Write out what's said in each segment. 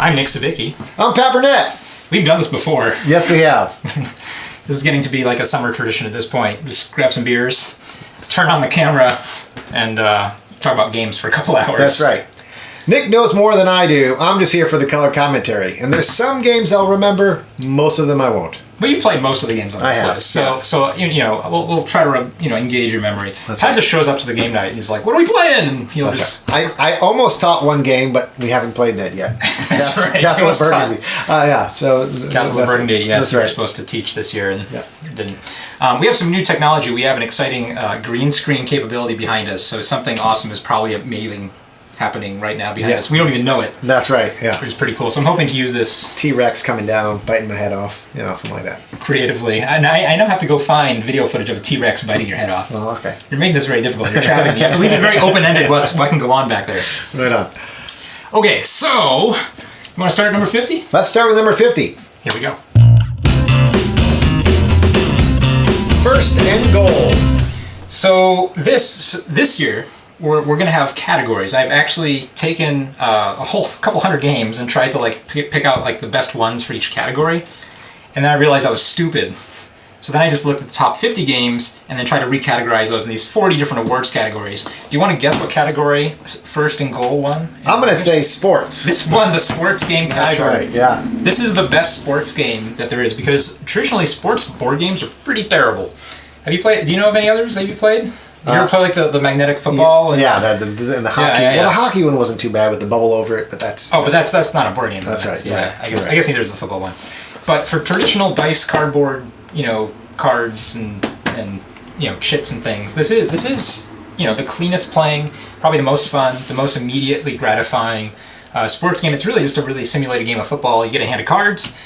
I'm Nick Sibicky. I'm Peppernet. We've done this before. Yes, we have. This is getting to be like a summer tradition at this point. Just grab some beers, turn on the camera, and talk about games for a couple hours. That's right. Nick knows more than I do. I'm just here for the color commentary. And there's some games I'll remember, most of them I won't. But you've played most of the games on this list, so we'll try to engage your memory. Pat just shows up to the game night and he's like, "What are we playing?" And he'll just. Right. I almost taught one game, but we haven't played that yet. That's right. Castle of Burgundy. So Castle of Burgundy. Yes, we were supposed to teach this year and didn't. We have some new technology. We have an exciting green screen capability behind us. So something awesome is probably amazing happening right now behind us. We don't even know it. That's right, yeah. Which is pretty cool. So I'm hoping to use this... T-Rex coming down, biting my head off, something like that. Creatively. And I now have to go find video footage of a T-Rex biting your head off. Oh, okay. You're making this very difficult. You're trapping me. You have to leave it very open-ended what can go on back there. Right on. Okay, so... You want to start at number 50? Let's start with number 50. Here we go. First and Goal. So this year... We're going to have categories. I've actually taken a whole couple hundred games and tried to pick out the best ones for each category, and then I realized I was stupid. So then I just looked at the top 50 games and then tried to recategorize those in these 40 different awards categories. Do you want to guess what category First and Goal won? I'm going to say sports. This won the sports game category. That's right, yeah. This is the best sports game that there is because traditionally sports board games are pretty terrible. Have you played? Do you know of any others that you played? You ever play the magnetic football? And the hockey. Yeah. Well, the hockey one wasn't too bad with the bubble over it, but that's... Oh, but that's not a board game. That's right. Yeah, I guess neither is the football one. But for traditional dice, cardboard, cards and chips and things, this is the cleanest playing, probably the most fun, the most immediately gratifying sports game. It's really just a really simulated game of football. You get a hand of cards,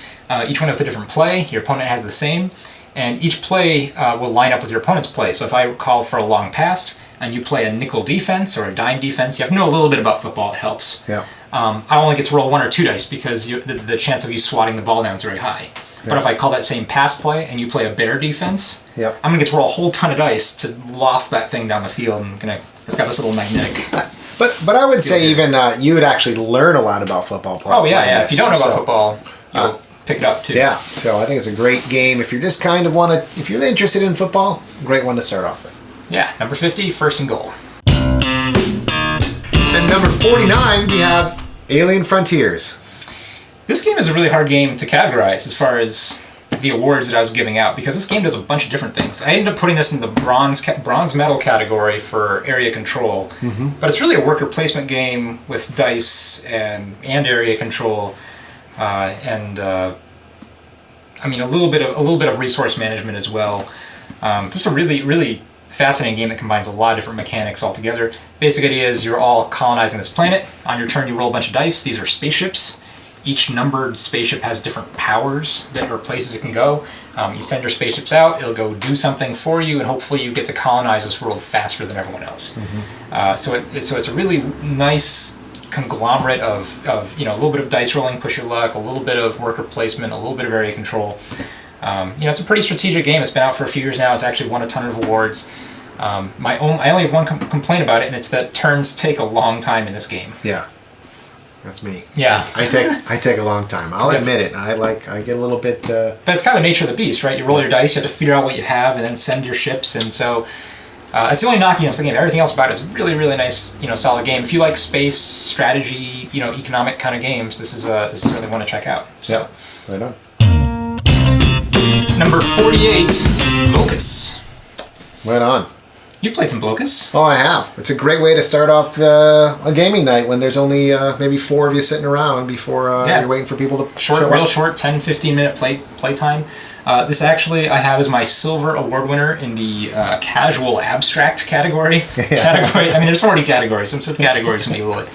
each one with a different play. Your opponent has the same. And each play will line up with your opponent's play. So if I call for a long pass and you play a nickel defense or a dime defense, you have to know a little bit about football. It helps. Yeah. I only get to roll 1 or 2 dice because the chance of you swatting the ball down is very high. Yeah. But if I call that same pass play and you play a bear defense, I'm going to get to roll a whole ton of dice to loft that thing down the field. And it's got this little magnetic... But I would say even you would actually learn a lot about football. Oh, yeah. If you don't know about football, you'll... pick it up too. Yeah, so I think it's a great game. If you're just if you're interested in football, great one to start off with. Yeah, number 50, First and Goal. And number 49, we have Alien Frontiers. This game is a really hard game to categorize as far as the awards that I was giving out because this game does a bunch of different things. I ended up putting this in the bronze medal category for area control, but it's really a worker placement game with dice and area control. A little bit of resource management as well. Just a really, really fascinating game that combines a lot of different mechanics all together. Basic idea is you're all colonizing this planet. On your turn, you roll a bunch of dice. These are spaceships. Each numbered spaceship has different powers or places it can go. You send your spaceships out. It'll go do something for you, and hopefully you get to colonize this world faster than everyone else. So it's a really nice conglomerate of a little bit of dice rolling, push your luck, a little bit of worker placement, a little bit of area control. It's a pretty strategic game. It's been out for a few years now. It's actually won a ton of awards. I only have one complaint about it, and it's that turns take a long time in this game. Yeah, that's me. Yeah, I take a long time. I'll admit it. I get a little bit. But it's kind of the nature of the beast, right? You roll your dice, you have to figure out what you have, and then send your ships, and so. It's the only knock against the game. Everything else about it is a really, really nice, solid game. If you like space, strategy, economic kind of games, this is really one to check out. So, right on. Number 48, Blokus. Right on. You've played some Blokus. Oh, I have. It's a great way to start off a gaming night when there's only maybe 4 of you sitting around before you're waiting for people to show up. Real short, 10, 15-minute play time. This actually I have as my silver award winner in the casual abstract category. There's 40 categories. Some categories can be a little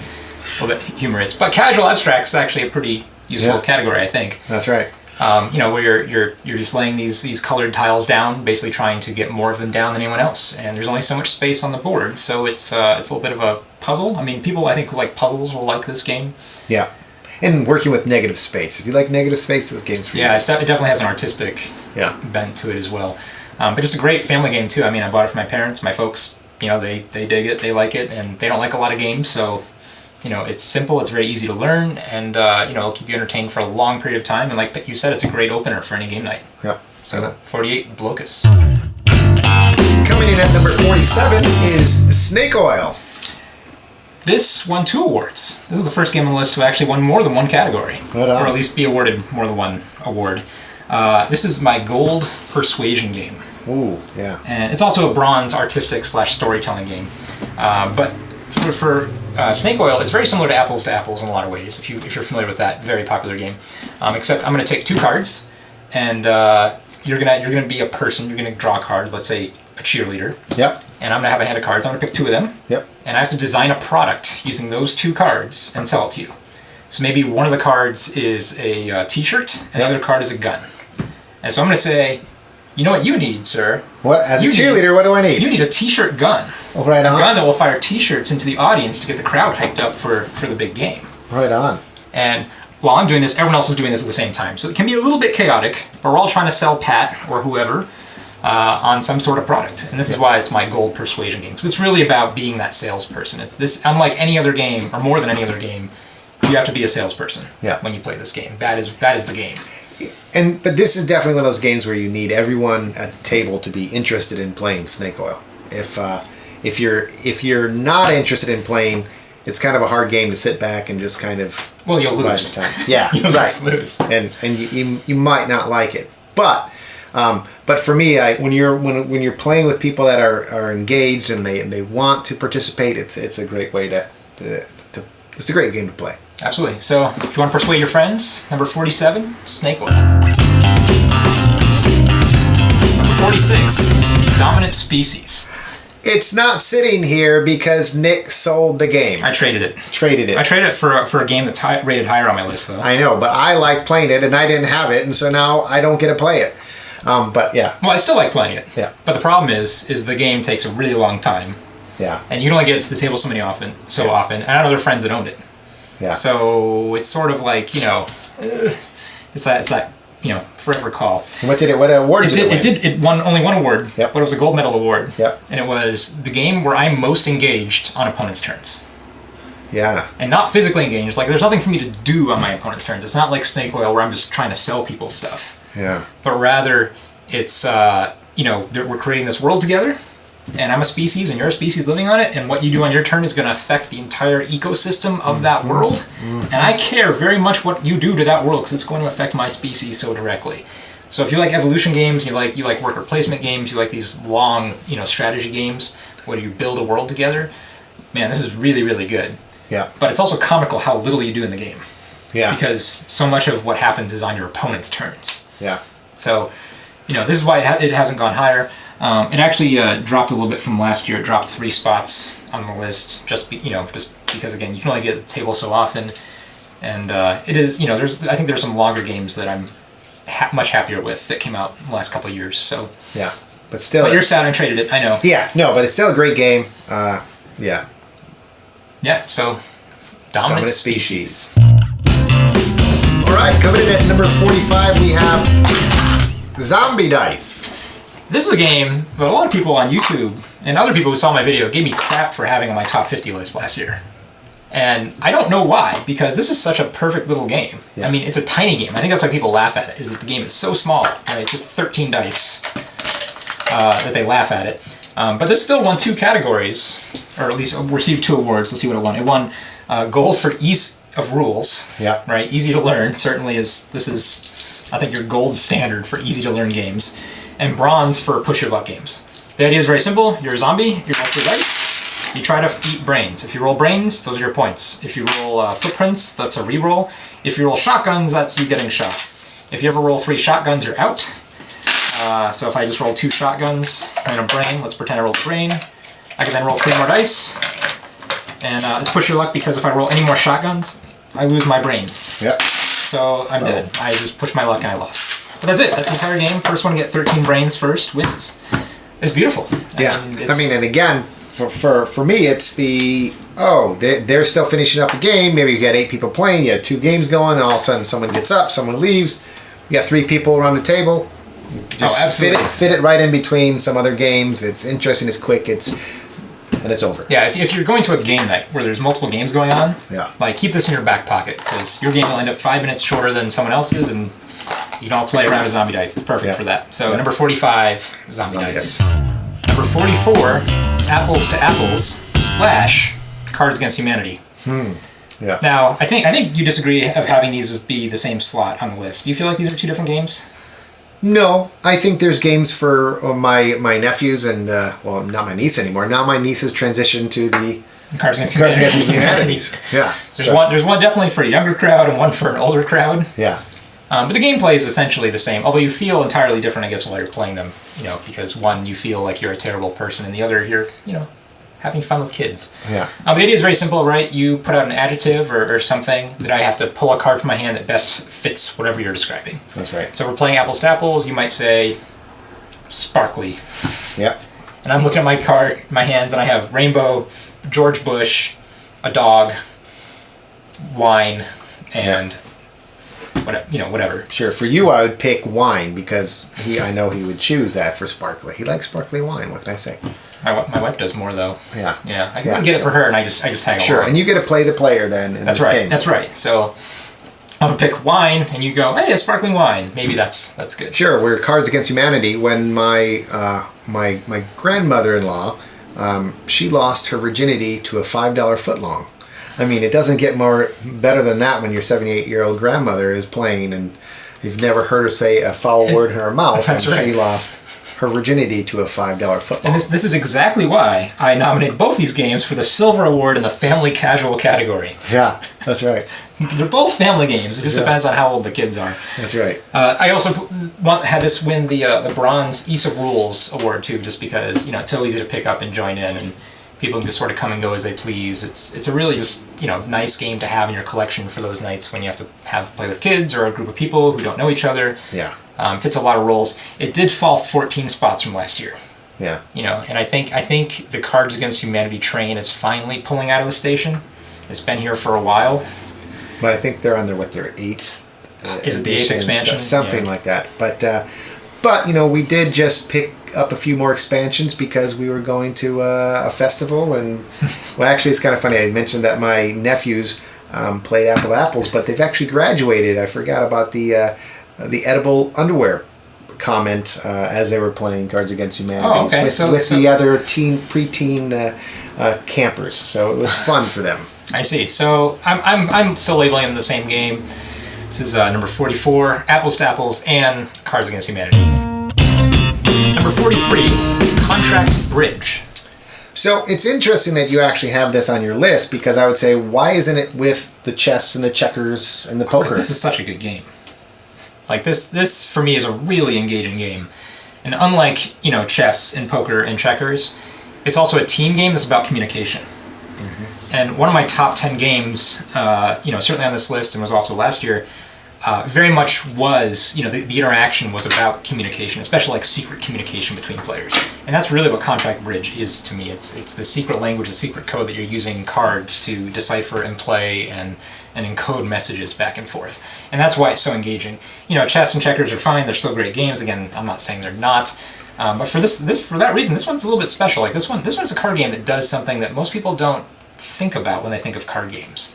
bit humorous, but casual abstract is actually a pretty useful category, I think. That's right. Where you're just laying these colored tiles down, basically trying to get more of them down than anyone else, and there's only so much space on the board, so it's a little bit of a puzzle. People I think who like puzzles will like this game. Yeah. And working with negative space. If you like negative space, this game's for you. Yeah, it definitely has an artistic bent to it as well. But just a great family game, too. I bought it for my parents, my folks. They dig it, they like it, and they don't like a lot of games, so it's simple, it's very easy to learn, and it'll keep you entertained for a long period of time. And like you said, it's a great opener for any game night. Yep. So 48, Blokus. Coming in at number 47 is Snake Oil. This won 2 awards. This is the first game on the list to actually won more than one category. Right on. Or at least be awarded more than one award. This is my gold Persuasion game. Ooh, yeah. And it's also a bronze artistic / storytelling game. But for Snake Oil, it's very similar to Apples in a lot of ways, if you're familiar with that very popular game. Except I'm going to take 2 cards, and you're gonna be a person. You're gonna draw a card. Let's say a cheerleader. Yep. And I'm gonna have a hand of cards. I'm gonna pick 2 of them. Yep. And I have to design a product using those 2 cards and sell it to you. So maybe one of the cards is a T-shirt, and the other card is a gun. And so I'm gonna say, you know what you need, sir? What, as a cheerleader, what do I need? You need a T-shirt gun. Oh, right on. A gun that will fire T-shirts into the audience to get the crowd hyped up for the big game. Right on. And while I'm doing this, everyone else is doing this at the same time. So it can be a little bit chaotic, but we're all trying to sell Pat or whoever on some sort of product. And this is why it's my gold Persuasion game. Because it's really about being that salesperson. It's this, unlike any other game, or more than any other game, you have to be a salesperson when you play this game. That is the game. But this is definitely one of those games where you need everyone at the table to be interested in playing Snake Oil. If you're not interested in playing, it's kind of a hard game to sit back and just kind of you'll lose. Yeah, you'll just lose, and you might not like it. But for me, when you're playing with people that are engaged and they want to participate, it's a great way to it's a great game to play. Absolutely. So if you want to persuade your friends, number 47, Snake Oil. Number 46, Dominant Species. It's not sitting here because Nick sold the game. I traded it. I traded it for a game that's rated higher on my list, though. I know, but I like playing it, and I didn't have it, and so now I don't get to play it. But yeah. Well, I still like playing it. Yeah. But the problem is the game takes a really long time. Yeah. And you can only get to the table so often, and I had other friends that owned it. Yeah. So it's sort of like, it's that forever call. What award did it win? It won only one award, Yep. but it was a gold medal award. Yep. And it was the game where I'm most engaged on opponents' turns. Yeah. And not physically engaged. Like, there's nothing for me to do on my opponent's turns. It's not like Snake Oil where I'm just trying to sell people stuff. Yeah. But rather, it's, we're creating this world together, and I'm a species and you're a species living on it, and what you do on your turn is going to affect the entire ecosystem of that world. And I care very much what you do to that world because it's going to affect my species so directly. So if you like evolution games, you like worker placement games, you like these long, strategy games where you build a world together, man, this is really, really good. Yeah. But it's also comical how little you do in the game. Yeah. Because so much of what happens is on your opponent's turns. Yeah. So, this is why it hasn't gone higher. It actually dropped a little bit from last year. It dropped 3 spots on the list, just because again you can only get the table so often, and it is I think there's some longer games that I'm much happier with that came out in the last couple of years. So yeah, but still, you're sad I traded it. I know. Yeah, no, but it's still a great game. Yeah. Yeah. So dominant species. All right, coming in at number 45, we have Zombie Dice. This is a game that a lot of people on YouTube and other people who saw my video gave me crap for having on my top 50 list last year. And I don't know why, because this is such a perfect little game. Yeah. I mean, it's a tiny game. I think that's why people laugh at it, is that the game is so small. Right? It's just 13 dice that they laugh at it. But this still won 2 categories, or at least received 2 awards. Let's see what it won. It won gold for ease of rules. Yeah. Right? Easy to learn. Certainly this is, I think, your gold standard for easy to learn games. And bronze for push your luck games. The idea is very simple. You're a zombie, you roll 3 dice, you try to eat brains. If you roll brains, those are your points. If you roll footprints, that's a reroll. If you roll shotguns, that's you getting shot. If you ever roll 3 shotguns, you're out. So if I just roll 2 shotguns and a brain, let's pretend I rolled a brain, I can then roll 3 more dice. And it's push your luck because if I roll any more shotguns, I lose my brain. Yep. So I'm dead. I just pushed my luck and I lost. But that's it. That's the entire game. First one to get 13 brains first wins. It's beautiful. Yeah. And again, for me, it's they're still finishing up the game. Maybe you got 8 people playing. You had 2 games going, and all of a sudden someone gets up, someone leaves. You got 3 people around the table. Just absolutely. Fit it right in between some other games. It's interesting. It's quick. It's and it's over. Yeah, if you're going to a game night where there's multiple games going on, like keep this in your back pocket because your game will end up 5 minutes shorter than someone else's, and you can all play around with zombie dice. It's perfect for that. So number 45, zombie dice. Number 44, apples to apples / Cards Against Humanity. Yeah. Now, I think you disagree of having these be the same slot on the list. Do you feel like these are two different games? No, I think there's games for my nephews and, well, not my niece anymore. Now my niece has transitioned to the Cards Against Humanities. Yeah. There's one definitely for a younger crowd and one for an older crowd. Yeah. But the gameplay is essentially the same, although you feel entirely different, I guess, while you're playing them. Because one, you feel like you're a terrible person, and the other, you're, having fun with kids. Yeah. The idea is very simple, right? You put out an adjective or something that I have to pull a card from my hand that best fits whatever you're describing. That's right. So we're playing apples to apples. You might say sparkly. Yep. And I'm looking at my hands, and I have rainbow, George Bush, a dog, wine, and whatever. Sure. For you, I would pick wine because I know he would choose that for sparkly. He likes sparkly wine. What can I say? My wife does more though. Yeah. Yeah. I can get it for her, and I just tag along. Sure. And you get to play the player then. That's right. Game. That's right. So I would pick wine, and you go, hey, a sparkling wine. Maybe that's good. Sure. We're Cards Against Humanity. When my grandmother-in-law, she lost her virginity to a $5 footlong. I mean, it doesn't get better than that when your 78-year-old grandmother is playing and you've never heard her say a foul word in her mouth. That's right. She lost her virginity to a $5 footlong. And this is exactly why I nominated both these games for the Silver Award in the Family Casual category. Yeah, that's right. They're both family games. It just depends on how old the kids are. That's right. I also had this win the Bronze Ease of Rules Award too, just because it's so easy to pick up and join in, and people can just sort of come and go as they please. It's a really just nice game to have in your collection for those nights when you have to play with kids or a group of people who don't know each other. Yeah. Fits a lot of roles. It did fall 14 spots from last year. Yeah. And I think the Cards Against Humanity train is finally pulling out of the station. It's been here for a while. But I think they're on their 8th is it the 8th expansion? Something like that. But we did just pick up a few more expansions because we were going to a festival, and well, actually it's kind of funny. I mentioned that my nephews played Apple Apples, but they've actually graduated. I forgot about the edible underwear comment as they were playing Cards Against Humanity with the other preteen campers. So it was fun for them. I see. So I'm still labeling them the same game. This is number 44, Apples to Apples and Cards Against Humanity. Number 43, Contract Bridge. So it's interesting that you actually have this on your list, because I would say, why isn't it with the chess and the checkers and the poker? Because this is such a good game. Like this for me is a really engaging game. And unlike, chess and poker and checkers, it's also a team game that's about communication. And one of my top 10 games, certainly on this list and was also last year, very much was, the interaction was about communication, especially like secret communication between players. And that's really what Contract Bridge is to me. It's the secret language, the secret code that you're using cards to decipher and play and encode messages back and forth. And that's why it's so engaging. Chess and checkers are fine, they're still great games. Again, I'm not saying they're not. But for that reason, this one's a little bit special. Like this one's a card game that does something that most people don't think about when they think of card games.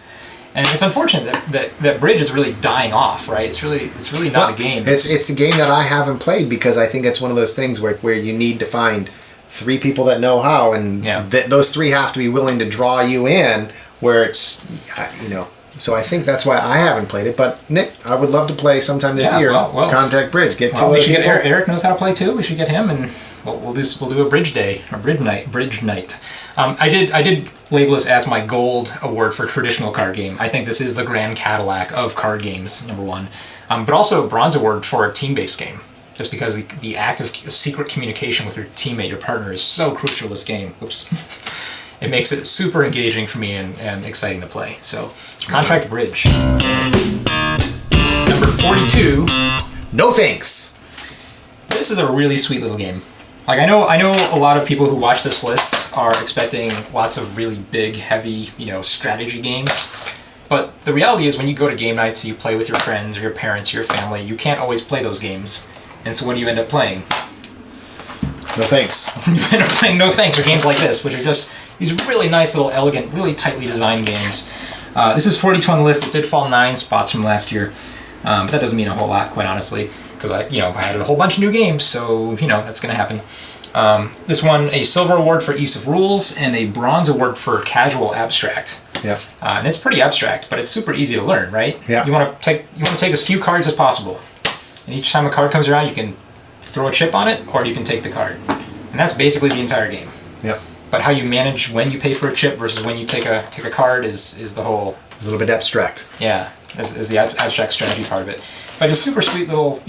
And it's unfortunate that Bridge is really dying off, right? It's really not a game. It's a game that I haven't played because I think it's one of those things where you need to find 3 people that know how, and those 3 have to be willing to draw you in, where it's, So I think that's why I haven't played it. But Nick, I would love to play sometime this year. Well, Contact Bridge. We should get Eric knows how to play too. We should get him, and we'll do a bridge day or bridge night. I did label this as my gold award for traditional card game. I think this is the grand Cadillac of card games, number 1. But also a bronze award for a team-based game, just because the act of secret communication with your teammate, your partner, is so crucial to this game. Oops. It makes it super engaging for me and exciting to play. So, Contract Bridge. Number 42. No thanks. This is a really sweet little game. Like I know a lot of people who watch this list are expecting lots of really big, heavy, strategy games. But the reality is when you go to game nights, you play with your friends or your parents or your family, you can't always play those games. And so what do you end up playing? No thanks. You end up playing no thanks, or games like this, which are just, these really nice little elegant, really tightly designed games. This is 42 on the list. It did fall 9 spots from last year, but that doesn't mean a whole lot, quite honestly, because I added a whole bunch of new games, so that's going to happen. This won a silver award for ease of rules and a bronze award for casual abstract. Yeah. And it's pretty abstract, but it's super easy to learn, right? Yeah. You want to take as few cards as possible, and each time a card comes around, you can throw a chip on it, or you can take the card, and that's basically the entire game. Yep. But how you manage when you pay for a chip versus when you take a card is the whole. A little bit abstract. Yeah, is the abstract strategy part of it. But it's a super sweet little,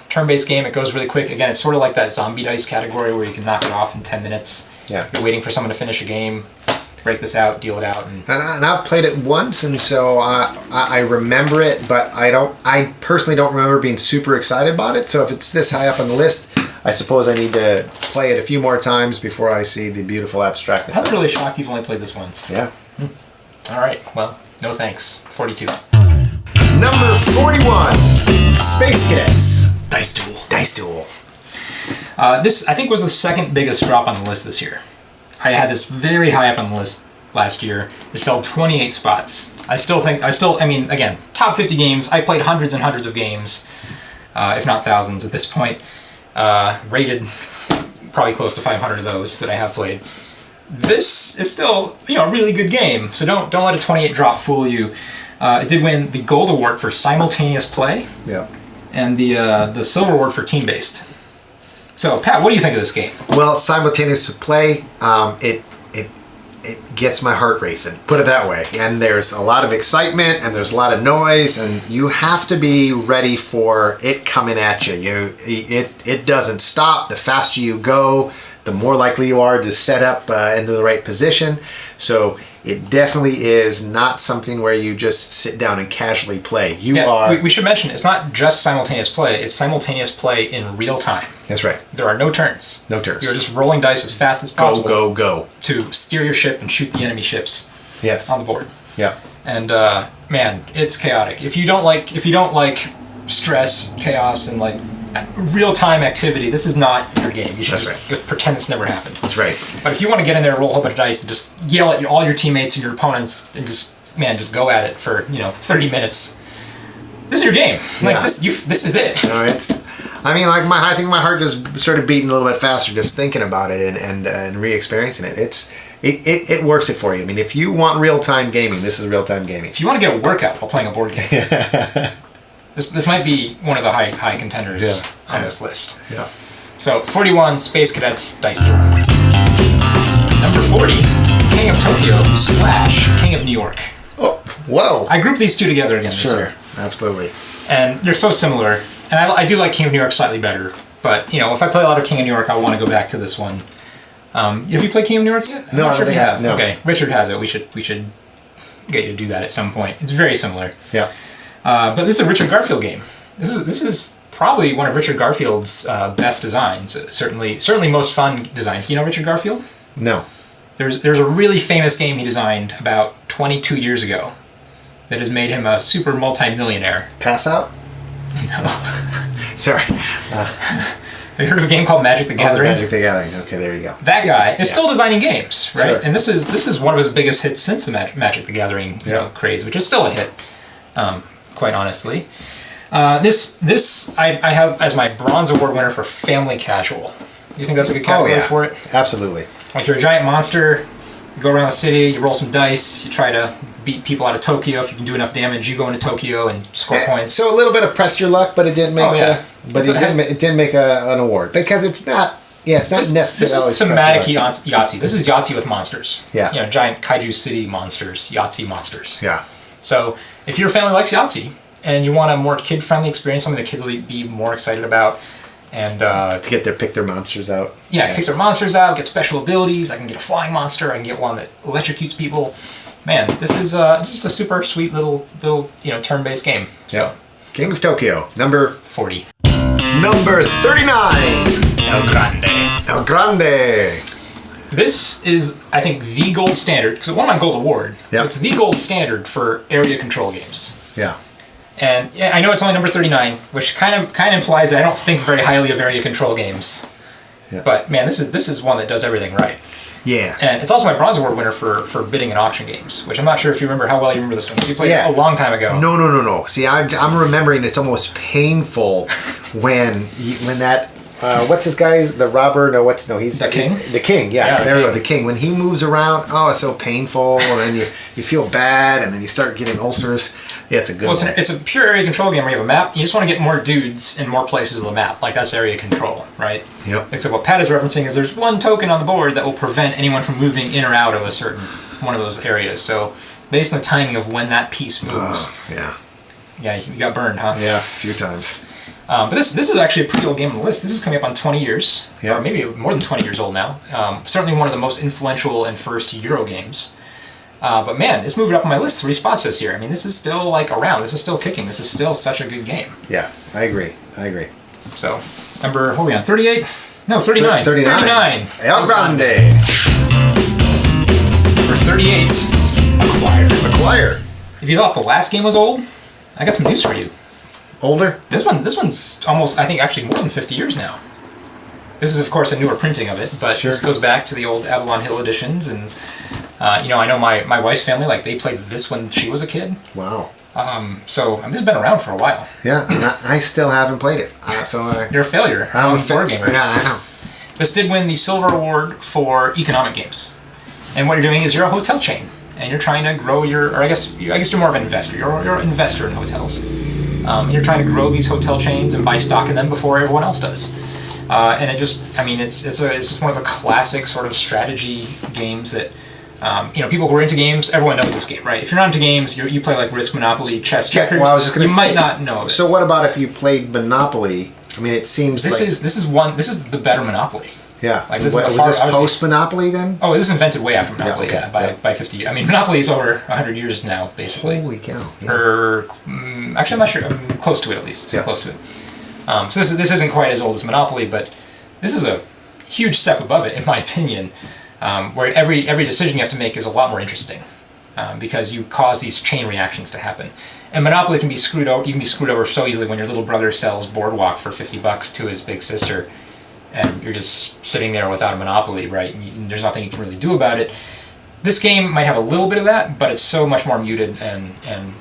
turn-based game. It goes really quick. Again, it's sort of like that zombie dice category where you can knock it off in 10 minutes. Yeah. You're waiting for someone to finish a game, break this out, deal it out. And I've played it once, and so I remember it, but I personally don't remember being super excited about it. So if it's this high up on the list, I suppose I need to play it a few more times before I see the beautiful abstractness. I'm really shocked you've only played this once. Yeah. All right. Well, no thanks. 42. Number 41, Space Cadets. Dice Duel. Dice Duel. This, I think, was the second biggest drop on the list this year. I had this very high up on the list last year. It fell 28 spots. I mean, again, top 50 games. I played hundreds and hundreds of games, if not thousands at this point. Rated probably close to 500 of those that I have played. This is still, a really good game, so don't let a 28 drop fool you. It did win the Gold Award for Simultaneous Play. Yeah. And the Silver Award for Team-Based. So, Pat, what do you think of this game? Well, Simultaneous Play, it gets my heart racing, put it that way. And there's a lot of excitement, and there's a lot of noise, and you have to be ready for it coming at you. It doesn't stop. The faster you go, the more likely you are to set up into the right position. So it definitely is not something where you just sit down and casually play. We should mention, it's not just simultaneous play, it's simultaneous play in real time. That's right. There are no turns. No turns. You're just rolling dice as fast as possible. Go. To steer your ship and shoot the enemy ships. Yes. On the board. Yeah. And man, it's chaotic. If you don't like stress, chaos, and like real-time activity, this is not your game. You should just pretend it's never happened. That's right. But if you want to get in there, roll a whole bunch of dice, and just yell at all your teammates and your opponents, and just go at it for 30 minutes. This is your game. Like this is it. No, I think my heart just started beating a little bit faster just thinking about it and re-experiencing it. It works it for you. I mean, if you want real-time gaming, this is real-time gaming. If you want to get a workout while playing a board game. This might be one of the high contenders on this list. Yeah. So 41, Space Cadets Dice Duel. Number 40, King of Tokyo / King of New York. Oh, whoa! I grouped these two together again this year. Absolutely. And they're so similar. And I do like King of New York slightly better. But if I play a lot of King of New York, I want to go back to this one. Have you played King of New York yet? No, I don't think I have. No. Okay, Richard has it. We should get you to do that at some point. It's very similar. Yeah. But this is a Richard Garfield game. This is probably one of Richard Garfield's best designs. Certainly most fun designs. Do you know Richard Garfield? No. There's a really famous game he designed about 22 years ago that has made him a super multi-millionaire. Pass Out? No. Sorry. Have you heard of a game called Magic the Gathering? Magic the Gathering. Okay, there you go. That guy is still designing games, right? Sure. And this is one of his biggest hits since the Magic the Gathering craze, which is still a hit, quite honestly. This I have as my bronze award winner for family casual. You think that's a good category for it? Absolutely. Like you're a giant monster, you go around the city, you roll some dice, you try to beat people out of Tokyo. If you can do enough damage, you go into Tokyo and score points. So a little bit of press your luck, but it didn't make. It didn't make an award because it's not. Yeah, it's not necessarily. This is thematic Yahtzee. This is Yahtzee with monsters. Yeah. Giant kaiju city monsters, Yahtzee monsters. Yeah. So if your family likes Yahtzee and you want a more kid-friendly experience, something the kids will be more excited about, and to pick their monsters out. Yeah, pick their monsters out, get special abilities. I can get a flying monster. I can get one that electrocutes people. Man, this is just a super sweet little turn-based game. So, King of Tokyo, number 40. Number 39. El Grande. El Grande. This is, I think, the gold standard because it won my gold award. Yep. It's the gold standard for area control games. Yeah. And I know it's only number 39, which kind of implies that I don't think very highly of area control games. Yeah. But man, this is one that does everything right. Yeah. And it's also my Bronze Award winner for bidding and auction games, which I'm not sure if you remember how well you remember this one, because you played it a long time ago. No. See, I'm remembering it's almost painful when that. What's this guy? The robber? He's the king. The king, there we go. The king. When he moves around, it's so painful, and then you feel bad, and then you start getting ulcers. Yeah, it's a good one. It's a pure area control game where you have a map. You just want to get more dudes in more places of the map. Like, that's area control, right? Yep. Except what Pat is referencing is there's one token on the board that will prevent anyone from moving in or out of a certain one of those areas. So, based on the timing of when that piece moves. Yeah, you got burned, huh? Yeah, a few times. But this is actually a pretty old game on the list. This is coming up on 20 years, or maybe more than 20 years old now. Certainly one of the most influential and first Euro games. But man, it's moved up on my list 3 spots this year. I mean, this is still like around. This is still kicking. This is still such a good game. Yeah, I agree. So, number, what are we on, 38? No, 39. 39. El Grande. Number 38, Acquire. If you thought the last game was old, I got some news for you. Older? This one's almost, I think, actually more than 50 years now. This is, of course, a newer printing of it, but this goes back to the old Avalon Hill editions, and I know my wife's family, like, they played this when she was a kid. Wow. So this has been around for a while. Yeah, and I still haven't played it. You're a failure. I'm a board gamers. Yeah, I know. This did win the Silver Award for economic games, and what you're doing is you're a hotel chain, and you're trying to grow I guess you're more of an investor. You're an investor in hotels. You're trying to grow these hotel chains and buy stock in them before everyone else does. And it's just one of the classic sort of strategy games that, people who are into games, everyone knows this game, right? If you're not into games, you play like Risk, Monopoly, Chess, Checkers, you might not know it. So what about if you played Monopoly? I mean, it seems this is the better Monopoly. Yeah. Like, was this post-Monopoly then? Oh, this is invented way after Monopoly, by 50 years. I mean, Monopoly is over 100 years now, basically. Holy cow. Yeah. Actually, I'm not sure. I'm close to it, at least. Close to it. So this isn't quite as old as Monopoly, but this is a huge step above it, in my opinion, where every decision you have to make is a lot more interesting, because you cause these chain reactions to happen. And Monopoly can be screwed over. You can be screwed over so easily when your little brother sells Boardwalk for $50 to his big sister, and you're just sitting there without a Monopoly, right? And there's nothing you can really do about it. This game might have a little bit of that, but it's so much more muted, and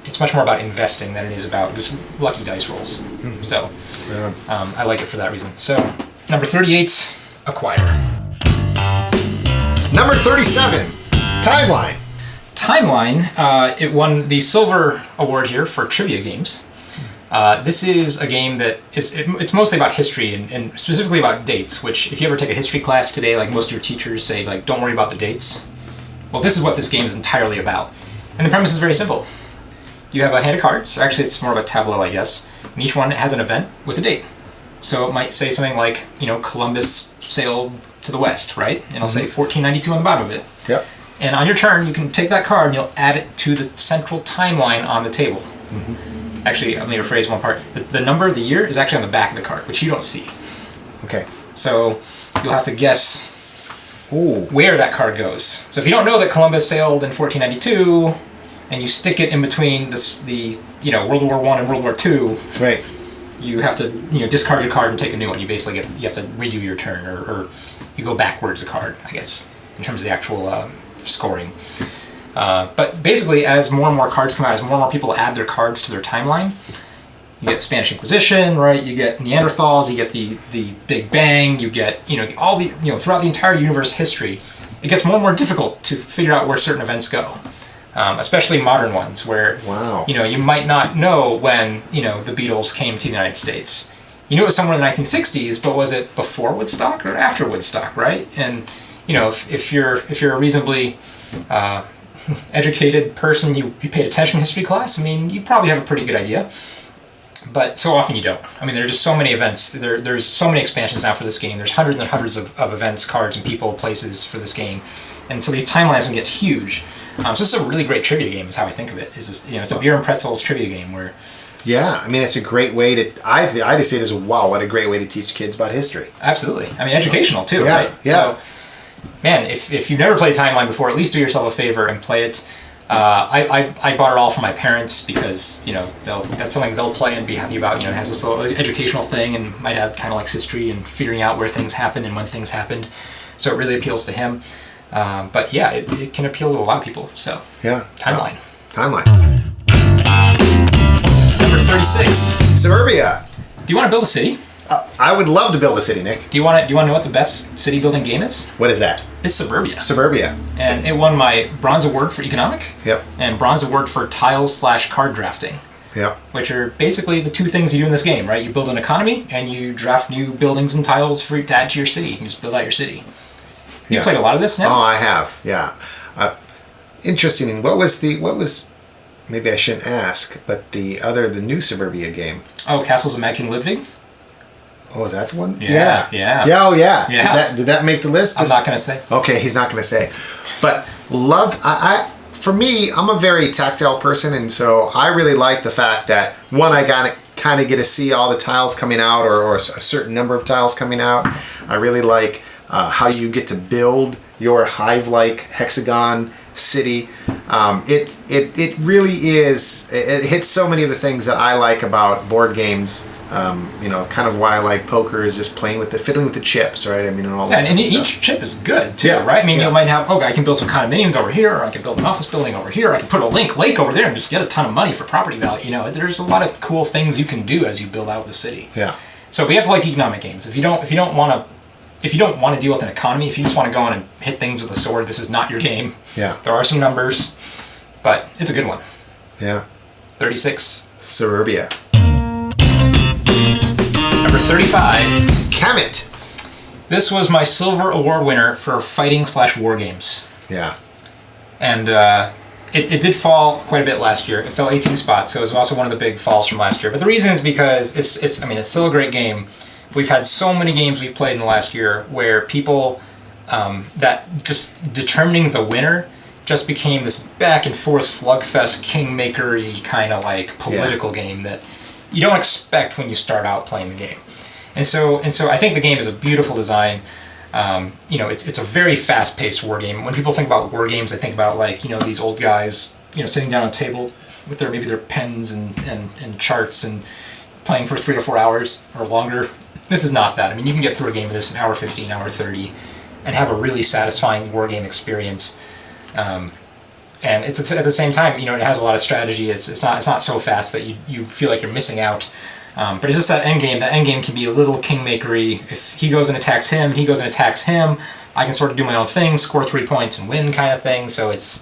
it's much more about investing than it is about just lucky dice rolls. Mm-hmm. So I like it for that reason. So number 38, Acquire. Number 37, Timeline. Timeline, it won the Silver Award here for trivia games. This is a game that it's mostly about history and specifically about dates, which if you ever take a history class today, like most of your teachers say, like, don't worry about the dates. Well, this is what this game is entirely about. And the premise is very simple. You have a hand of cards, or actually it's more of a tableau, I guess, and each one has an event with a date. So it might say something like, Columbus sailed to the west, right? And it'll say 1492 on the bottom of it. Yep. And on your turn, you can take that card and you'll add it to the central timeline on the table. Mm-hmm. Actually, let me rephrase one part. The number of the year is actually on the back of the card, which you don't see. Okay. So you'll have to guess where that card goes. So if you don't know that Columbus sailed in 1492, and you stick it in between the World War I and World War II, right? You have to discard your card and take a new one. You basically you have to redo your turn, or you go backwards a card, I guess, in terms of the actual scoring. But basically, as more and more cards come out, as more and more people add their cards to their timeline, you get Spanish Inquisition, right? You get Neanderthals, you get the Big Bang, you get all the throughout the entire universe history, it gets more and more difficult to figure out where certain events go, especially modern ones where you might not know when the Beatles came to the United States. You knew it was somewhere in the 1960s, but was it before Woodstock or after Woodstock, right? And if you're a reasonably educated person, you paid attention in history class, I mean, you probably have a pretty good idea. But so often you don't. I mean, there are just so many events. There's so many expansions now for this game. There's hundreds and hundreds of events, cards, and people, places for this game. And so these timelines can get huge. So this is a really great trivia game, is how I think of it. It's a beer and pretzels trivia game where... Yeah, I mean, it's a great way to... I just see it as, wow, what a great way to teach kids about history. Absolutely. I mean, educational, too, yeah, right? Yeah. So, man, if you've never played Timeline before, at least do yourself a favor and play it. I bought it all for my parents because that's something they'll play and be happy about. It has this little educational thing, and my dad kind of likes history and figuring out where things happened and when things happened, so it really appeals to him. But yeah, it can appeal to a lot of people. So Yeah. timeline. Timeline. Number 36. Suburbia. Do you want to build a city? I would love to build a city, Nick. Do you want to know what the best city building game is? What is that? It's Suburbia. Suburbia. And it won my Bronze Award for Economic. Yep. And Bronze Award for Tiles/card drafting. Yep. Which are basically the two things you do in this game, right? You build an economy and you draft new buildings and tiles to add to your city. You can just build out your city. You played a lot of this now? Oh, I have. Yeah. Interesting. What was maybe I shouldn't ask, but the new Suburbia game? Oh, Castles of Mad King Ludwig? Oh, is that the one? Yeah. Oh, yeah. Yeah. Did that make the list? I'm not going to say. Okay, he's not going to say. But for me, I'm a very tactile person, and so I really like the fact that, one, I kind of get to see all the tiles coming out, or a certain number of tiles coming out. I really like how you get to build your hive-like hexagon city. It really is. It hits so many of the things that I like about board games. Kind of why I like poker is just fiddling with the chips, right? I mean, and all that. And each chip is good too, Yeah, right? I mean, yeah. you might have, I can build some condominiums over here, or I can build an office building over here, I can put a lake over there and just get a ton of money for property value. There's a lot of cool things you can do as you build out the city. Yeah. So we have to like economic games. If you don't want to deal with an economy, if you just want to go in and hit things with a sword, this is not your game. Yeah. There are some numbers, but it's a good one. Yeah. 36. Suburbia. Number 35. Kemet. This was my silver award winner for fighting/war games. Yeah. And it did fall quite a bit last year. It fell 18 spots, so it was also one of the big falls from last year. But the reason is because it's still a great game. We've had so many games we've played in the last year where people that just determining the winner just became this back and forth slugfest kingmaker-y kind of like political game that you don't expect when you start out playing the game. And so I think the game is a beautiful design. It's a very fast-paced war game. When people think about war games, they think about these old guys, sitting down at a table with their pens and charts and playing for 3 or 4 hours or longer. This is not that. I mean, you can get through a game of this in hour 15, hour 30, and have a really satisfying war game experience. And it's at the same time, it has a lot of strategy. It's not so fast that you feel like you're missing out. But it's just that end game. That end game can be a little kingmakery. If he goes and attacks him, and he goes and attacks him, I can sort of do my own thing, score 3 points and win, kind of thing. So it's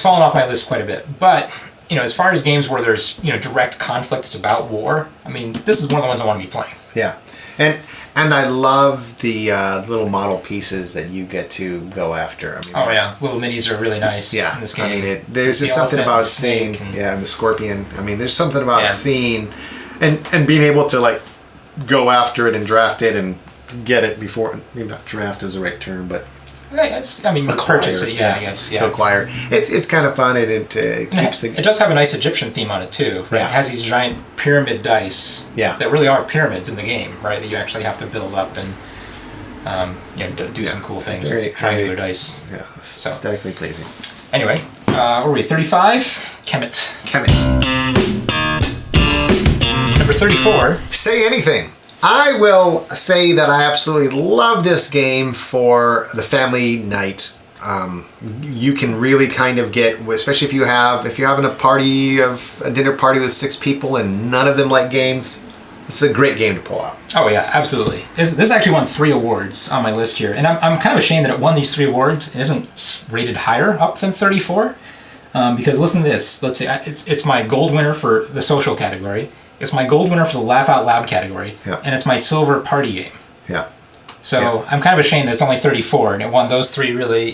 fallen off my list quite a bit. But as far as games where there's direct conflict, it's about war. I mean, this is one of the ones I want to be playing. Yeah, and I love the little model pieces that you get to go after. I mean, little minis are really nice. Yeah, in this game. I mean, there's just something about seeing, and the scorpion. I mean, there's something about seeing, and being able to go after it and draft it and get it before. Maybe not draft is the right term, but. Purchase it, I guess. Yeah. To acquire. It's kind of fun, and it keeps the... It does have a nice Egyptian theme on it, too. Right? Yeah. It has these giant pyramid dice that really are pyramids in the game, right? That you actually have to build up and do some cool things with triangular dice. Yeah, aesthetically pleasing. Anyway, where were we? 35? Kemet. Number 34. Say anything. I will say that I absolutely love this game for the family night. You can really kind of get, especially if you're having a dinner party with 6 people and none of them like games. This is a great game to pull out. Oh yeah, absolutely. This actually won 3 awards on my list here, and I'm kind of ashamed that it won these 3 awards and isn't rated higher up than 34. Because listen to this. Let's say it's my gold winner for the social category. It's my gold winner for the laugh out loud category, and it's my silver party game. Yeah. So I'm kind of ashamed that it's only 34, and it won those 3 really,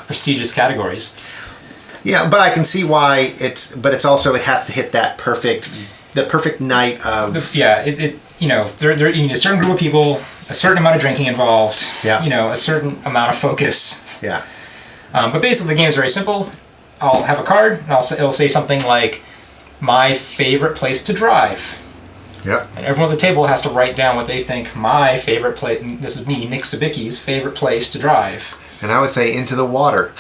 prestigious categories. Yeah, but I can see why it's also it has to hit the perfect night of. There you need a certain group of people, a certain amount of drinking involved. Yeah. A certain amount of focus. Yeah. But basically, the game is very simple. I'll have a card, and it'll say something like, my favorite place to drive. Yep. And everyone at the table has to write down what they think my favorite place, this is me, Nick Sibicky's favorite place to drive. And I would say into the water.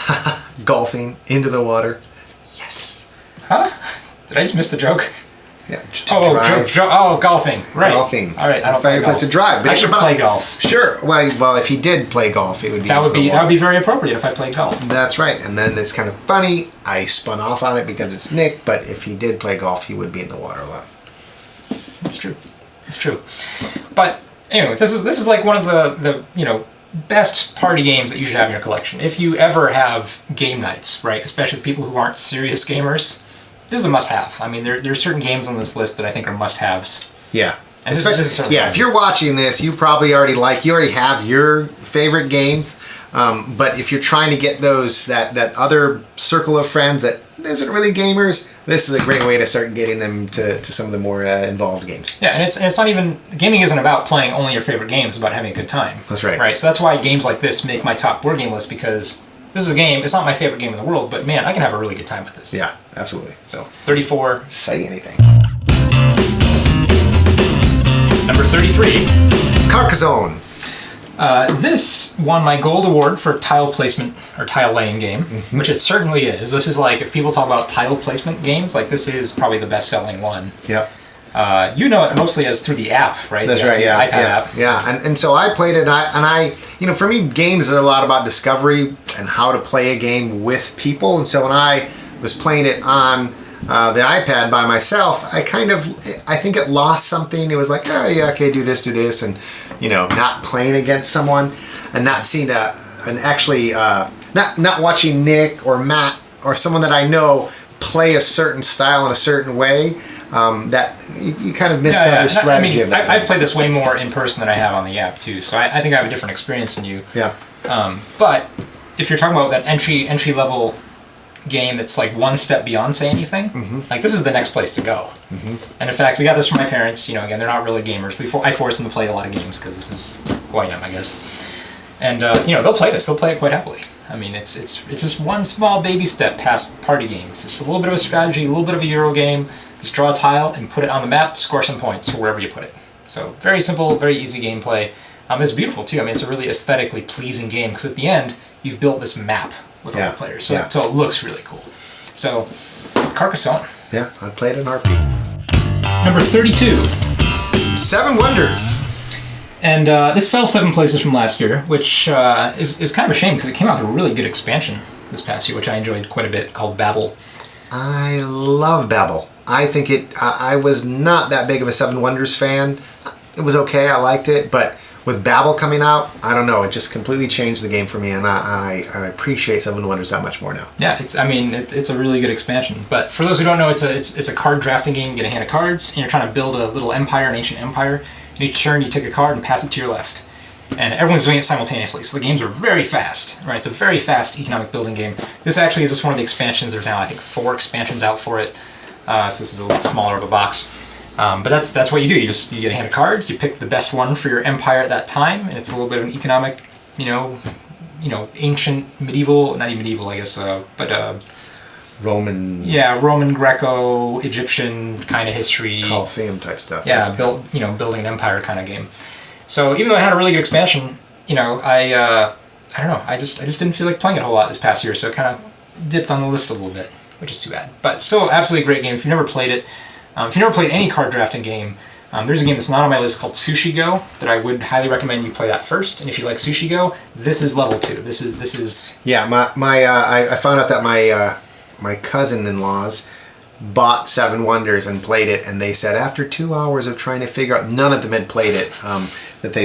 Golfing, into the water. Yes. Huh? Did I just miss the joke? Yeah, to drive. Golfing. Right. Golfing. All right, I don't play golf. It's a drive. But I should play golf. Sure. Well, if he did play golf, it would be. That would be very appropriate if I played golf. That's right. And then it's kind of funny. I spun off on it because it's Nick. But if he did play golf, he would be in the water a lot. It's true. It's true. But anyway, this is like one of the best party games that you should have in your collection. If you ever have game nights, right? Especially with people who aren't serious gamers. This is a must-have. I mean, there's certain games on this list that I think are must-haves. Yeah. And if you're watching this, you probably already have your favorite games. But if you're trying to get that other circle of friends that isn't really gamers, this is a great way to start getting them to some of the more involved games. Yeah, and it's not even, gaming isn't about playing only your favorite games, it's about having a good time. That's right. Right, so that's why games like this make my top board game list, because this is a game, it's not my favorite game in the world, but man, I can have a really good time with this. Yeah, absolutely. So, 34. Say anything. Number 33. Carcassonne. This won my gold award for tile placement or tile laying game, which it certainly is. This is like, if people talk about tile placement games, like this is probably the best selling one. Yep. You know it mostly as through the app, right? That's right, yeah. The iPad app. Yeah, and so I played it, and I, for me, games are a lot about discovery and how to play a game with people. And so when I was playing it on the iPad by myself, I think it lost something. It was like, oh yeah, okay, do this, and not playing against someone, and not seeing not watching Nick or Matt or someone that I know play a certain style in a certain way. That you kind of miss the strategy of that. I've played this way more in person than I have on the app too, so I think I have a different experience than you. Yeah. But if you're talking about that entry level game that's like one step beyond Say Anything, like this is the next place to go. And in fact, we got this from my parents. Again, they're not really gamers. I force them to play a lot of games because this is who I am, I guess. And they'll play this. They'll play it quite happily. I mean, it's just one small baby step past party games. It's a little bit of a strategy, a little bit of a Euro game. Just draw a tile and put it on the map, score some points for wherever you put it. So very simple, very easy gameplay. It's beautiful too. I mean, it's a really aesthetically pleasing game because at the end, you've built this map with all the players. So it looks really cool. So, Carcassonne. Yeah, I played an RP. Number 32. Seven Wonders. And this fell 7 places from last year, which is kind of a shame because it came out with a really good expansion this past year, which I enjoyed quite a bit, called Babel. I love Babel. I think I was not that big of a Seven Wonders fan. It was okay, I liked it, but with Babel coming out, I don't know, it just completely changed the game for me, and I appreciate Seven Wonders that much more now. Yeah, it's a really good expansion. But for those who don't know, it's a card drafting game. You get a hand of cards, and you're trying to build a little empire, an ancient empire. And each turn, you take a card and pass it to your left. And everyone's doing it simultaneously, so the games are very fast, right? It's a very fast economic building game. This actually is just one of the expansions. There's now, I think, 4 expansions out for it. So this is a little smaller of a box. But that's what you do. You get a hand of cards, you pick the best one for your empire at that time, and it's a little bit of an economic, ancient, medieval, not even medieval, I guess, but Roman. Yeah, Roman, Greco, Egyptian kind of history. Colosseum type stuff. Yeah, building an empire kind of game. So even though I had a really good expansion, I don't know, I just didn't feel like playing it a whole lot this past year, so it kind of dipped on the list a little bit, which is too bad. But still, absolutely great game. If you've never played it, if you've never played any card drafting game, there's a game that's not on my list called Sushi Go that I would highly recommend you play that first. And if you like Sushi Go, this is level 2. This is. Yeah, I found out that my cousin-in-laws bought Seven Wonders and played it, and they said after 2 hours of trying to figure out, none of them had played it, that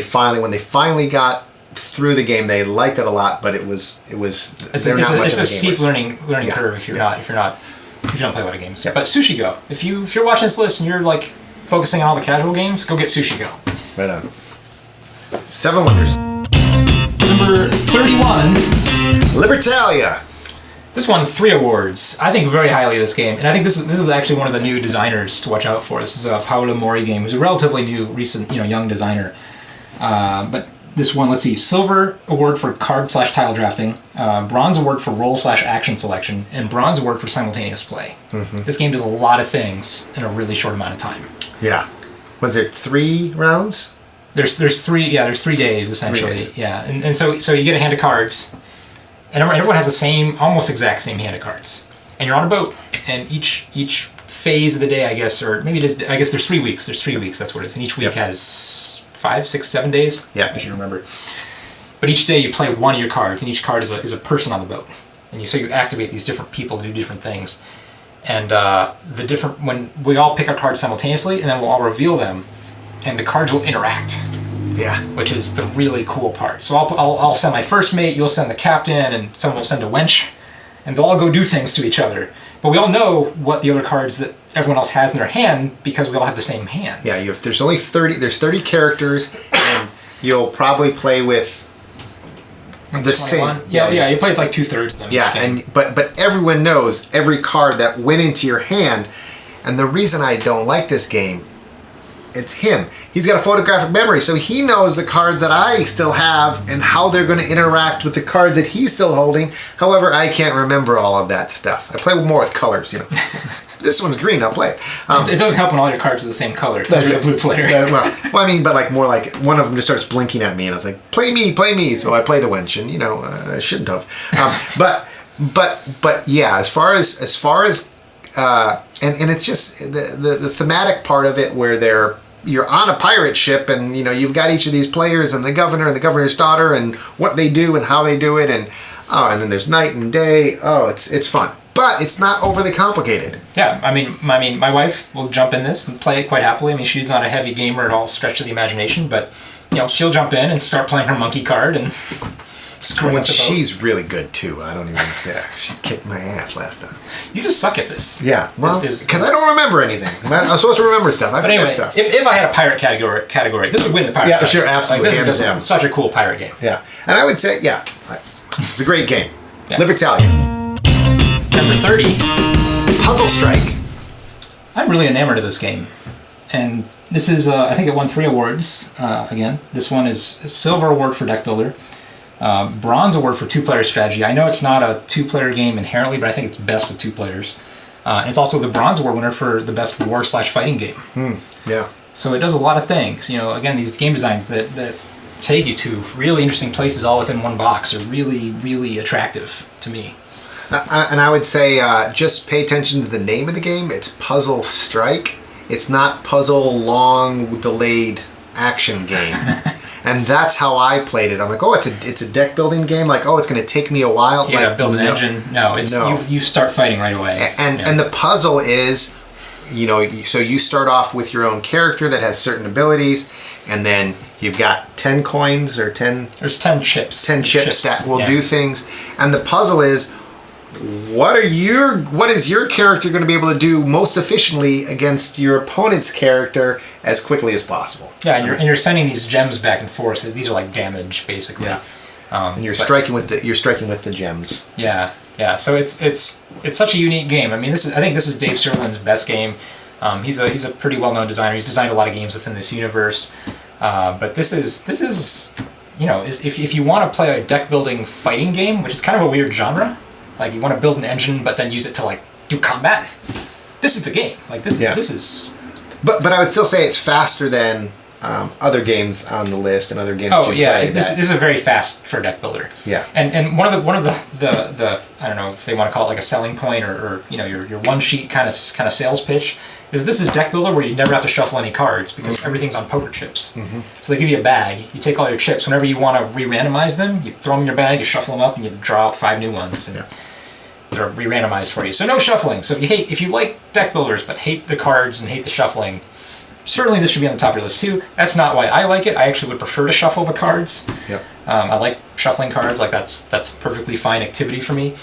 when they finally got through the game, they liked it a lot, but it's a steep learning curve if you don't play a lot of games. Yeah. But Sushi Go, if you're watching this list and you're like focusing on all the casual games, go get Sushi Go. Right on. Seven Wonders. Number 31. Libertalia. This won 3 awards. I think very highly of this game, and I think this is actually one of the new designers to watch out for. This is a Paolo Mori game, who's a relatively new, recent, young designer. But this one, let's see, silver award for card/tile drafting, bronze award for role/action selection, and bronze award for simultaneous play. Mm-hmm. This game does a lot of things in a really short amount of time. Yeah. Was it 3 rounds? There's 3 days essentially. 3 days. Yeah, and so you get a hand of cards. And everyone has the same, almost exact same hand of cards. And you're on a boat, and each phase of the day, I guess, or maybe it is. I guess there's 3 weeks. There's 3 weeks. That's what it is, and each week has 5, 6, 7 days. Yeah, I should remember. But each day you play one of your cards, and each card is a person on the boat, and so you activate these different people to do different things, and when we all pick our cards simultaneously, and then we'll all reveal them, and the cards will interact. Yeah. Which is the really cool part. So I'll send my first mate, you'll send the captain, and someone will send a wench, and they'll all go do things to each other. But we all know what the other cards that everyone else has in their hand because we all have the same hands. Yeah, there's only 30. There's 30 characters, and you'll probably play with the same. Yeah, you play with like 2/3 of them. Yeah, but everyone knows every card that went into your hand, and the reason I don't like this game, it's him. He's got a photographic memory, so he knows the cards that I still have and how they're going to interact with the cards that he's still holding. However, I can't remember all of that stuff. I play more with colors, This one's green, I'll play it. It doesn't help when all your cards are the same color. Because you're a blue player. well, I mean, but more like one of them just starts blinking at me, and I was like, play me. So I play the wench, and I shouldn't have. But yeah, as far as and it's just the thematic part of it where you're on a pirate ship, and you've got each of these players and the governor and the governor's daughter and what they do and how they do it, and then there's night and day. It's fun, but it's not overly complicated. Yeah, I mean, my wife will jump in this and play it quite happily. I mean, she's not a heavy gamer at all, stretch of the imagination, but she'll jump in and start playing her monkey card and. She's really good too. I don't even. Yeah, she kicked my ass last time. You just suck at this. Yeah, well, because I don't remember anything. I'm supposed to remember stuff. I forget stuff. If I had a pirate category, this would win the pirate. Yeah, sure, absolutely. This is just such a cool pirate game. Yeah, and I would say, it's a great game. Yeah. Libertalia. Number 30, Puzzle Strike. I'm really enamored of this game, and this is I think it won 3 awards. Again, this one is a silver award for deck builder. Bronze award for 2-player strategy. I know it's not a 2-player game inherently, but I think it's best with 2 players. And it's also the bronze award winner for the best war/fighting game. Yeah. So it does a lot of things. Again, these game designs that take you to really interesting places all within one box are really, really attractive to me. And I would say just pay attention to the name of the game. It's Puzzle Strike. It's not Puzzle Long Delayed Action Game. And that's how I played it. I'm like, it's a deck building game. Like, it's going to take me a while. You gotta build an engine. No, you start fighting right away. And the puzzle is, so you start off with your own character that has certain abilities, and then you've got 10 coins or 10. There's 10 chips. 10 chips that will do things, and the puzzle is. What is your character going to be able to do most efficiently against your opponent's character as quickly as possible? Yeah, and you're sending these gems back and forth. These are like damage, basically. Yeah. And you're striking with the gems. Yeah. So it's such a unique game. I mean, I think this is Dave Sirlin's best game. He's a pretty well-known designer. He's designed a lot of games within this universe. But this is if you want to play a deck building fighting game, which is kind of a weird genre. Like, you want to build an engine, but then use it to, do combat. This is the game. This is... But I would still say it's faster than other games on the list and other games that you play. This is a very fast for a deck builder. Yeah. And one of the I don't know if they want to call it like a selling point or your one sheet kind of sales pitch is this is a deck builder where you never have to shuffle any cards because everything's on poker chips. So they give you a bag, you take all your chips, whenever you want to re-randomize them, you throw them in your bag, you shuffle them up, and you draw out 5 new ones. And they're re-randomized for you. So no shuffling. So if you like deck builders but hate the cards and hate the shuffling, certainly this should be on the top of your list too. That's not why I like it. I actually would prefer to shuffle the cards. Yep. I like shuffling cards. That's perfectly fine activity for me.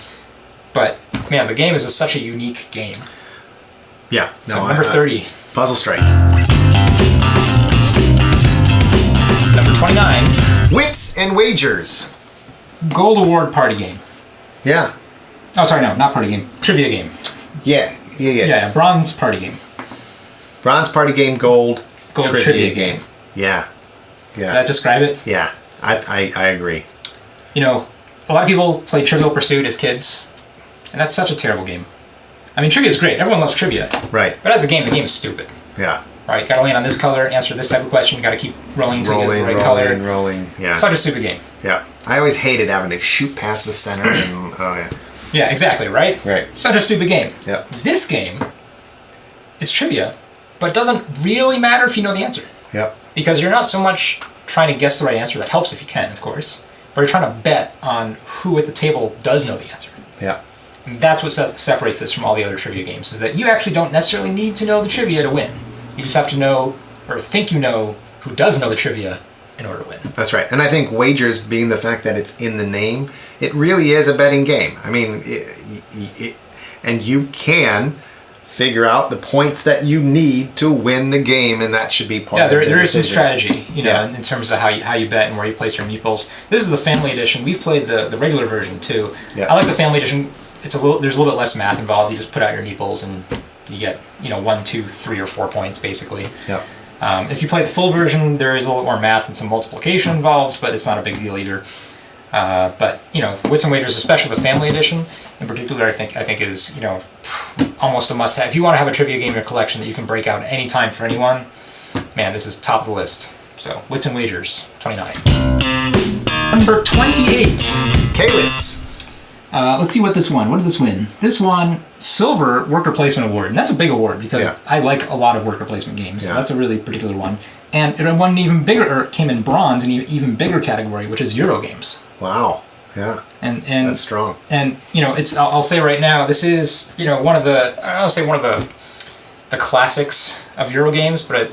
But man, the game is such a unique game. Yeah. So number 30. Puzzle Strike. Number 29. Wits and Wagers. Gold Award party game. Yeah. Oh, sorry, no, not party game. Trivia game. Yeah. Bronze party game. Bronze party game, gold trivia game. Yeah. Did that describe it? Yeah, I agree. A lot of people play Trivial Pursuit as kids, and that's such a terrible game. I mean, trivia is great. Everyone loves trivia. Right. But as a game, the game is stupid. Yeah. Right, you gotta land on this color, answer this type of question, you gotta keep rolling until you get the right color. Rolling. Yeah. Such a stupid game. Yeah. I always hated having to shoot past the center and Yeah, exactly, right? Right. Such a stupid game. Yeah. This game it's trivia, but it doesn't really matter if you know the answer. Yep. Because you're not so much trying to guess the right answer. That helps if you can, of course. But you're trying to bet on who at the table does know the answer. Yeah. And that's what separates this from all the other trivia games, is that you actually don't necessarily need to know the trivia to win. You just have to know, or think you know, who does know the trivia in order to win. That's right. And I think wagers, being the fact that it's in the name, it really is a betting game. I mean, and you can figure out the points that you need to win the game, and that should be part of the there is some decision. strategy, in terms of how you bet and where you place your meeples. This is the family edition. We've played the regular version too. Yeah. I like the family edition. There's a little bit less math involved. You just put out your meeples and you get 1, 2, 3, or 4 points basically. Yeah. If you play the full version, there is a little bit more math and some multiplication involved, but it's not a big deal either. But Wits and Wagers, especially the family edition in particular, I think is almost a must-have. If you want to have a trivia game in your collection that you can break out at any time for anyone, man, this is top of the list. So Wits and Wagers, 29. Number 28. Caylus. Let's see what this won. What did this win? This won Silver Worker Placement Award, and that's a big award because I like a lot of worker placement games. So that's a really particular one. And it won an even bigger, or came in bronze in an even bigger category, which is Euro games. Wow. Yeah. And that's strong. And I'll say right now, this is one of the classics of Euro games, but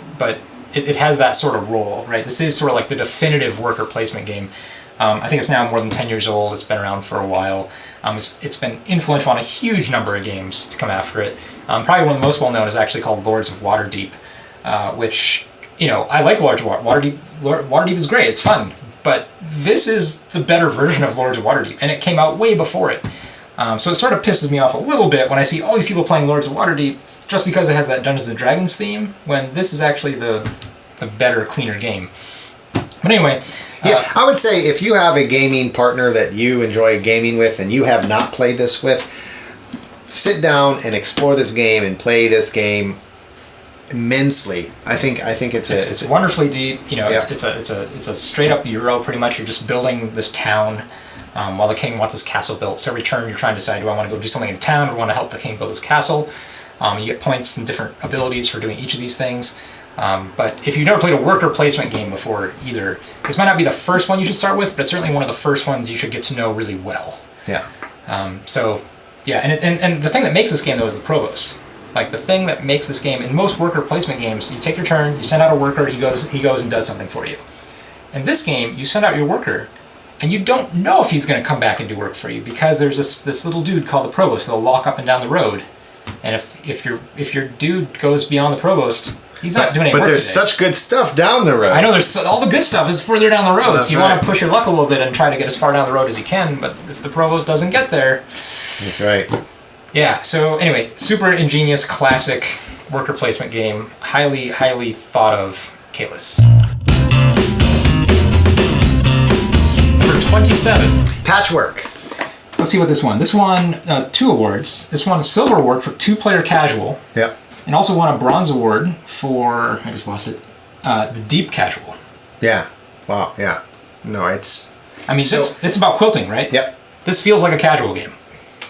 it has that sort of role, right? This is sort of like the definitive worker placement game. I think it's now more than 10 years old. It's been around for a while. It's been influential on a huge number of games to come after it. Probably one of the most well-known is actually called Lords of Waterdeep, which, I like Lords of Waterdeep. Waterdeep is great. It's fun. But this is the better version of Lords of Waterdeep, and it came out way before it. So it sort of pisses me off a little bit when I see all these people playing Lords of Waterdeep just because it has that Dungeons & Dragons theme, when this is actually the better, cleaner game. But anyway... Yeah, I would say if you have a gaming partner that you enjoy gaming with and you have not played this with, sit down and explore this game and play this game immensely. I think it's wonderfully deep. It's a straight up Euro pretty much. You're just building this town while the king wants his castle built. So every turn you're trying to decide, do I want to go do something in town, or do I want to help the king build his castle? You get points and different abilities for doing each of these things. But if you've never played a worker placement game before either, this might not be the first one you should start with, but it's certainly one of the first ones you should get to know really well. Yeah. And the thing that makes this game though is the provost. Like the thing that makes this game, in most worker placement games, you take your turn, you send out a worker, he goes and does something for you. In this game, you send out your worker, and you don't know if he's going to come back and do work for you because there's this little dude called the provost that'll walk up and down the road, and if your dude goes beyond the provost, he's not doing any work. But there's today. Such good stuff down the road. I know all the good stuff is further down the road, That's so you right. want to push your luck a little bit and try to get as far down the road as you can. But if the provost doesn't get there, that's right. Yeah. So anyway, super ingenious, classic worker placement game, highly, highly thought of. Caylus. Number 27. Patchwork. Let's see what this won. This won 2 awards. This won a silver award for 2-player casual. Yep. And also won a bronze award for, I just lost it, the deep casual. Yeah. Wow. Yeah. No, it's... this is about quilting, right? Yep. This feels like a casual game.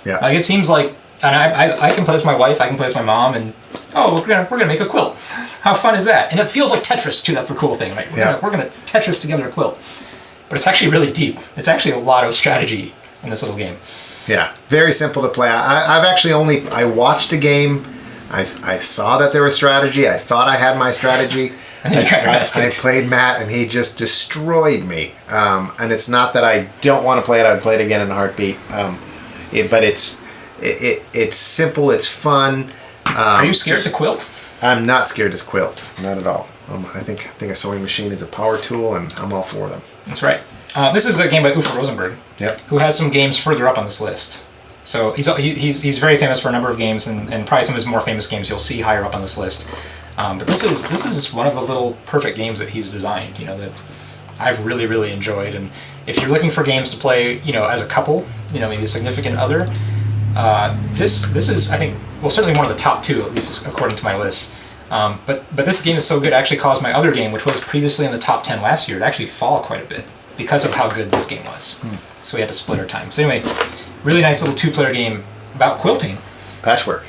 Yeah. Like it seems like, and I can play with my wife, I can play with my mom, and we're gonna make a quilt. How fun is that? And it feels like Tetris too. That's the cool thing, right? We're gonna Tetris together a quilt. But it's actually really deep. It's actually a lot of strategy in this little game. Yeah. Very simple to play. I've actually I watched a game. I saw that there was strategy. I thought I had my strategy. I played Matt, and he just destroyed me. And it's not that I don't want to play it. I would play it again in a heartbeat. But it's simple. It's fun. Are you scared to quilt? I'm not scared to quilt. Not at all. I think a sewing machine is a power tool, and I'm all for them. That's right. This is a game by Uffe Rosenberg, Yep. who has some games further up on this list. So he's very famous for a number of games, and probably some of his more famous games you'll see higher up on this list. But this is just one of the little perfect games that he's designed, that I've really, really enjoyed. And if you're looking for games to play, as a couple, maybe a significant other, this is, I think, certainly one of the top 2, at least according to my list. But this game is so good, it actually caused my other game, which was previously in the top 10 last year, to actually fall quite a bit because of how good this game was. So we had to split our time. So anyway, really nice little 2-player game about quilting. Patchwork.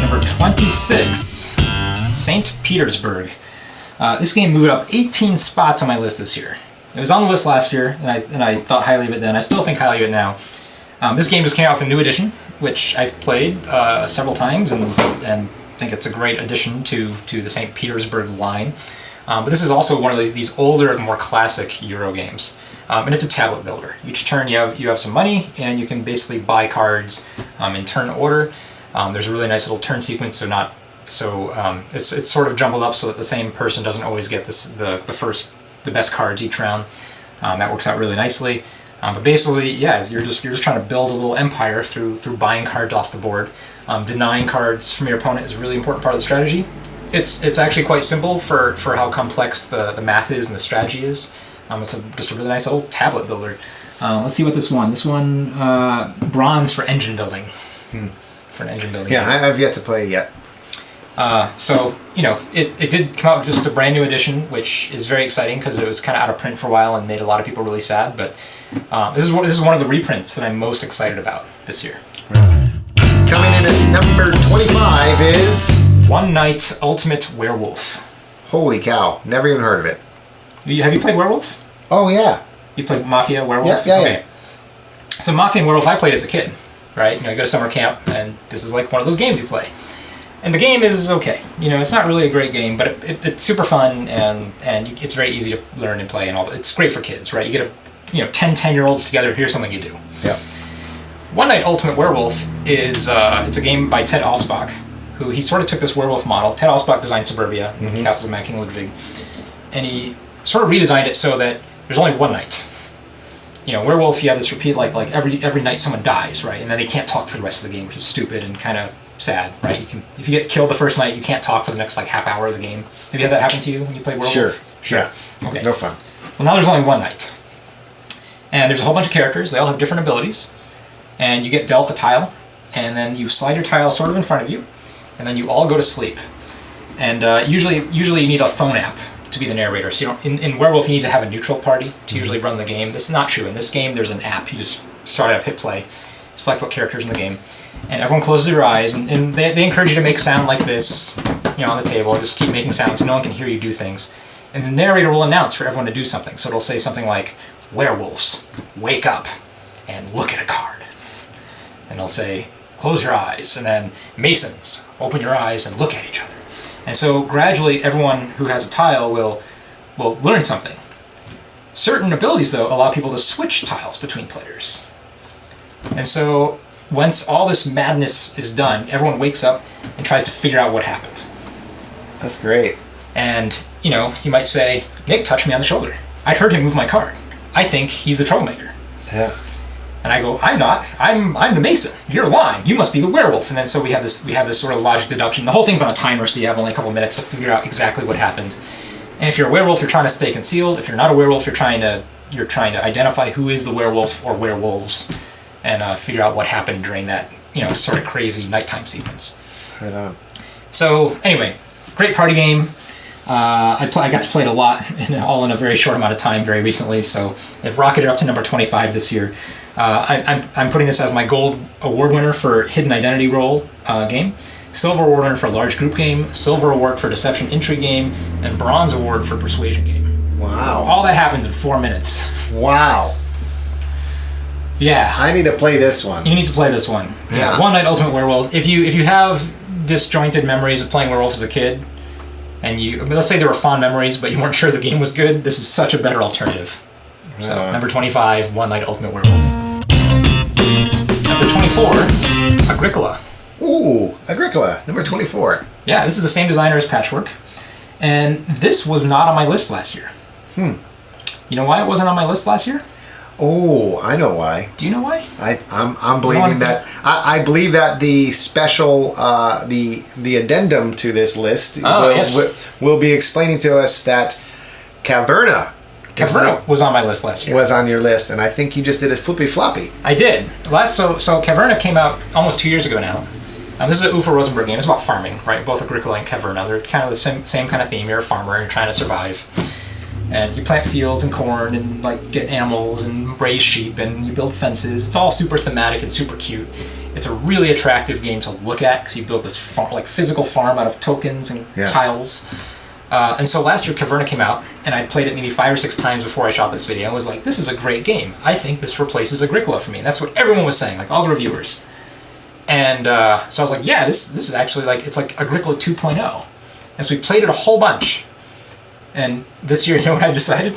Number 26, St. Petersburg. This game moved up 18 spots on my list this year. It was on the list last year, and I thought highly of it then. I still think highly of it now. This game just came out with a new edition, which I've played several times, and think it's a great addition to the St. Petersburg line. But this is also one of these older, more classic Euro games. And it's a tablet builder. Each turn you have some money, and you can basically buy cards in turn order. There's a really nice little turn sequence, it's sort of jumbled up so that the same person doesn't always get the best cards each round. That works out really nicely. But basically, yeah, you're just trying to build a little empire through buying cards off the board. Denying cards from your opponent is a really important part of the strategy. It's actually quite simple for how complex the math is and the strategy is. It's just a really nice little tablet builder. Let's see what this one. This one, bronze for engine building. For an engine building. Yeah, I've yet to play it yet. It did come out with just a brand new edition, which is very exciting because it was kind of out of print for a while and made a lot of people really sad. But this is one of the reprints that I'm most excited about this year. Coming in at number 25 is One Night Ultimate Werewolf. Holy cow! Never even heard of it. Have you played Werewolf? Oh yeah. You played Mafia Werewolf? Yeah. Okay. So Mafia and Werewolf I played as a kid, right? You go to summer camp, and this is like one of those games you play. And the game is okay. It's not really a great game, but it's super fun, and it's very easy to learn and play, and all. It's great for kids, right? You get 10-year-olds together. Here's something you do. Yeah. One Night Ultimate Werewolf is it's a game by Ted Alspach, who he sort of took this werewolf model. Ted Alspach designed Suburbia, Castles of Mad King Ludwig, and he sort of redesigned it so that there's only one night. Werewolf, you have this repeat like every night someone dies, right? And then they can't talk for the rest of the game, which is stupid and kind of sad, right? If you get killed the first night, you can't talk for the next half hour of the game. Have you had that happen to you when you play Werewolf? Sure. Yeah. Okay. No fun. Well, now there's only one night. And there's a whole bunch of characters. They all have different abilities. And you get dealt a tile, and then you slide your tile sort of in front of you, and then you all go to sleep. And usually you need a phone app to be the narrator. So in Werewolf, you need to have a neutral party to usually run the game. This is not true. In this game, there's an app. You just start at hit play, select what character's in the game, and everyone closes their eyes, and they encourage you to make sound like this, on the table. Just keep making sounds so no one can hear you do things. And the narrator will announce for everyone to do something. So it'll say something like, werewolves, wake up and look at a card. And it'll say, close your eyes, and then masons, open your eyes and look at each other. And so gradually everyone who has a tile will learn something. Certain abilities, though, allow people to switch tiles between players. And so once all this madness is done, everyone wakes up and tries to figure out what happened. That's great. And, you might say, Nick touched me on the shoulder. I heard him move my card. I think he's the troublemaker. Yeah. And I go, I'm not. I'm the mason. You're lying. You must be the werewolf. And then so we have this sort of logic deduction. The whole thing's on a timer, so you have only a couple of minutes to figure out exactly what happened. And if you're a werewolf, you're trying to stay concealed. If you're not a werewolf, you're trying to identify who is the werewolf or werewolves, and figure out what happened during that sort of crazy nighttime sequence. Right on. So anyway, great party game. I got to play it a lot, all in a very short amount of time, very recently. So it rocketed up to number 25 this year. I'm putting this as my gold award winner for hidden identity role game, silver award winner for large group game, silver award for deception intrigue game, and bronze award for persuasion game. Wow. So all that happens in 4 minutes. Wow. Yeah. I need to play this one. You need to play this one. Yeah. One Night Ultimate Werewolf. If you have disjointed memories of playing Werewolf as a kid, and let's say there were fond memories, but you weren't sure the game was good, this is such a better alternative. So, number 25, One Night Ultimate Werewolf. Number 24, Agricola. Ooh, Agricola, number 24. Yeah, this is the same designer as Patchwork. And this was not on my list last year. You know why it wasn't on my list last year? Oh, I know why. Do you know why? I'm believing that. I believe that the special, the addendum to this list will be explaining to us that Caverna was on my list last year. Was on your list, and I think you just did a flippy floppy. I did. So Caverna came out almost 2 years ago now. This is an Uwe Rosenberg game. It's about farming, right? Both Agricola and Caverna. They're kind of the same kind of theme. You're a farmer and you're trying to survive. And you plant fields and corn and get animals and raise sheep and you build fences. It's all super thematic and super cute. It's a really attractive game to look at because you build this physical farm out of tokens and tiles. And so last year Caverna came out, and I played it maybe 5 or 6 times before I shot this video. I was like, this is a great game. I think this replaces Agricola for me. And that's what everyone was saying, like all the reviewers. And so I was like, yeah, this is actually it's like Agricola 2.0. And so we played it a whole bunch. And this year, you know what I've decided?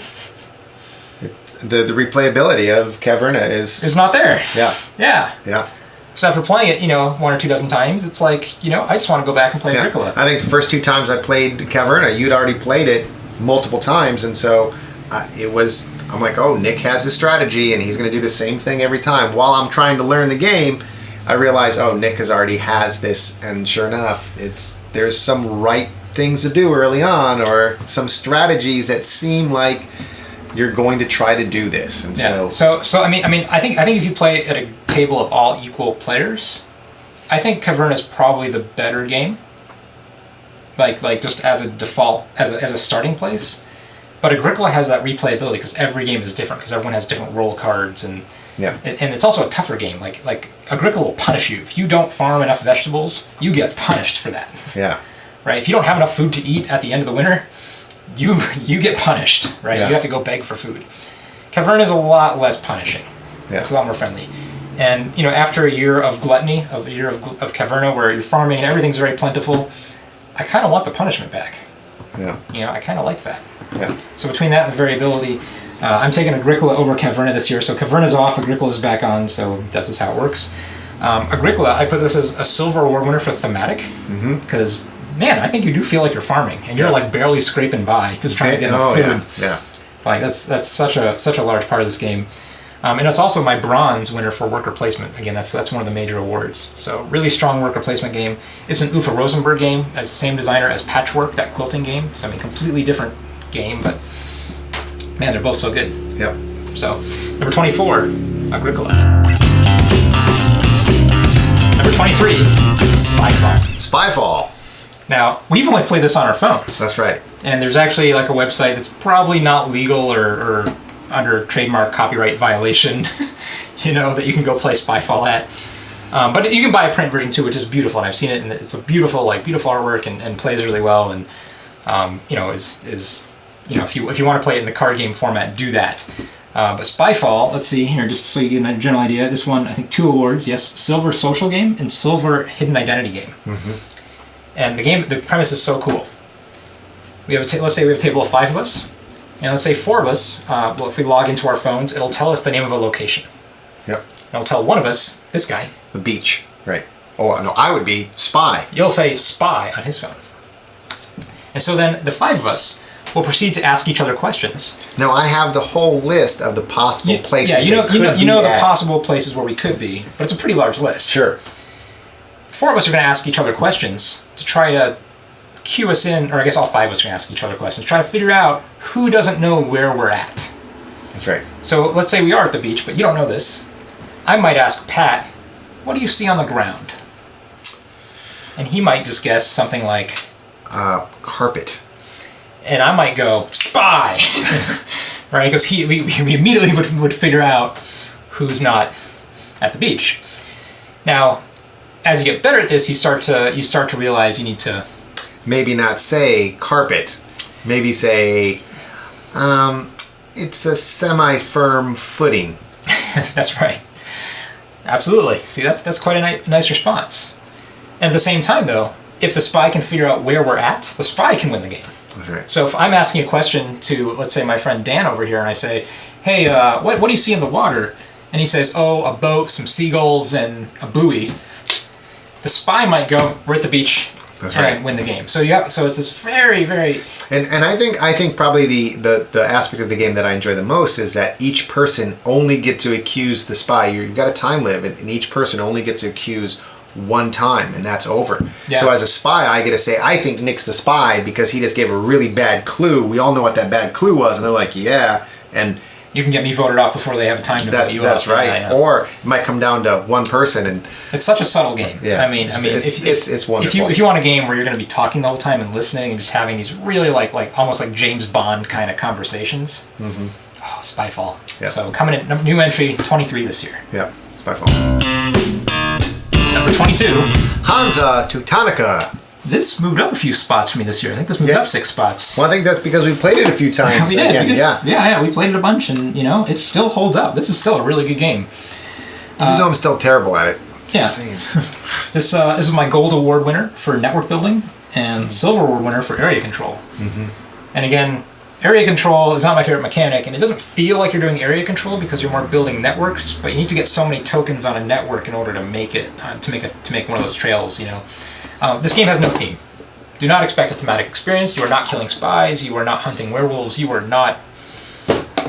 The replayability of Caverna is... It's not there. Yeah. Yeah. Yeah. So after playing it, 1 or 2 dozen times, it's like, I just want to go back and play Agricola. I think the first 2 times I played Caverna, you'd already played it multiple times, and so I'm like, oh, Nick has his strategy, and he's going to do the same thing every time. While I'm trying to learn the game, I realize, oh, Nick already has this, and sure enough, there's some right things to do early on, or some strategies that seem like you're going to try to do this, and so I mean, I think if you play at a table of all equal players, I think Caverna is probably the better game. Like just as a default, as a starting place. But Agricola has that replayability because every game is different because everyone has different roll cards and it's also a tougher game. Like Agricola will punish you if you don't farm enough vegetables. You get punished for that. Yeah. Right. If you don't have enough food to eat at the end of the winter, you get punished. Right. Yeah. You have to go beg for food. Caverna is a lot less punishing. Yeah. It's a lot more friendly. And after a year of gluttony, of Caverna, where you're farming and everything's very plentiful, I kind of want the punishment back. Yeah. I kind of like that. Yeah. So between that and variability, I'm taking Agricola over Caverna this year. So Caverna's off, Agricola's back on. So that's just how it works. Agricola, I put this as a silver award winner for thematic because, man, I think you do feel like you're farming and you're like barely scraping by, just trying to get enough food. Yeah. Like that's such a large part of this game. And it's also my bronze winner for worker placement. Again, that's one of the major awards. So really strong worker placement game. It's an Uwe Rosenberg game, as the same designer as Patchwork, that quilting game. So completely different game, but man, they're both so good. Yep. So number 24, Agricola. Number 23, Spyfall. Spyfall. Now, we've only played this on our phones. That's right. And there's actually like a website that's probably not legal or under trademark copyright violation, that you can go play Spyfall at. But you can buy a print version too, which is beautiful, and I've seen it, and it's a beautiful artwork and plays really well. And if you want to play it in the card game format, do that. But Spyfall, let's see here, just so you get a general idea. This one, I think 2 awards. Yes, silver social game and silver hidden identity game. And the premise is so cool. We have let's say we have a table of 5 of us. And let's say 4 of us, if we log into our phones, it'll tell us the name of a location. Yep. It'll tell one of us, this guy. The beach. Right. Oh, no, I would be spy. You'll say spy on his phone. And so then the 5 of us will proceed to ask each other questions. Now, I have the whole list of the possible places you know the at. possible places where we could be, but it's a pretty large list. Sure. 4 of us are going to ask each other questions to try to cue us in, or I guess all 5 of us are going to ask each other questions, try to figure out who doesn't know where we're at. That's right. So let's say we are at the beach, but you don't know this. I might ask Pat, what do you see on the ground? And he might just guess something like... carpet. And I might go, spy! Right? Because we immediately would figure out who's not at the beach. Now, as you get better at this, you start to realize you need to... Maybe not say carpet. Maybe say, it's a semi-firm footing. That's right. Absolutely. See, that's quite a nice response. And at the same time, though, if the spy can figure out where we're at, the spy can win the game. That's right. So if I'm asking a question to, let's say, my friend Dan over here, and I say, hey, what do you see in the water? And he says, oh, a boat, some seagulls, and a buoy. The spy might go, we're at the beach. That's and right. win the game. So so it's this very, very... And I think probably the aspect of the game that I enjoy the most is that each person only get to accuse the spy. You've got a time limit, and each person only gets to accuse one time, and that's over. Yeah. So as a spy, I get to say, I think Nick's the spy because he just gave a really bad clue. We all know what that bad clue was, and they're like, yeah, and... You can get me voted off before they have time to vote you off. That's right. Yeah. Or it might come down to one person, and it's such a subtle game. Yeah. I mean, it's wonderful. If you want a game where you're going to be talking the whole time and listening and just having these really like almost like James Bond kind of conversations. Mm-hmm. Oh, Spyfall. Yeah. So coming in, new entry 23 this year. Yeah, Spyfall. 22. Hansa Teutonica. This moved up a few spots for me this year. I think this moved up 6 spots. Well, I think that's because we played it a few times. We did. Again. We did. Yeah. Yeah, we played it a bunch, and it still holds up. This is still a really good game. Even though I'm still terrible at it. Yeah. This is my gold award winner for network building and silver award winner for area control. And again, area control is not my favorite mechanic, and it doesn't feel like you're doing area control because you're more building networks. But you need to get so many tokens on a network in order to make it to make one of those trails. This game has no theme. Do not expect a thematic experience. You are not killing spies. You are not hunting werewolves. You are not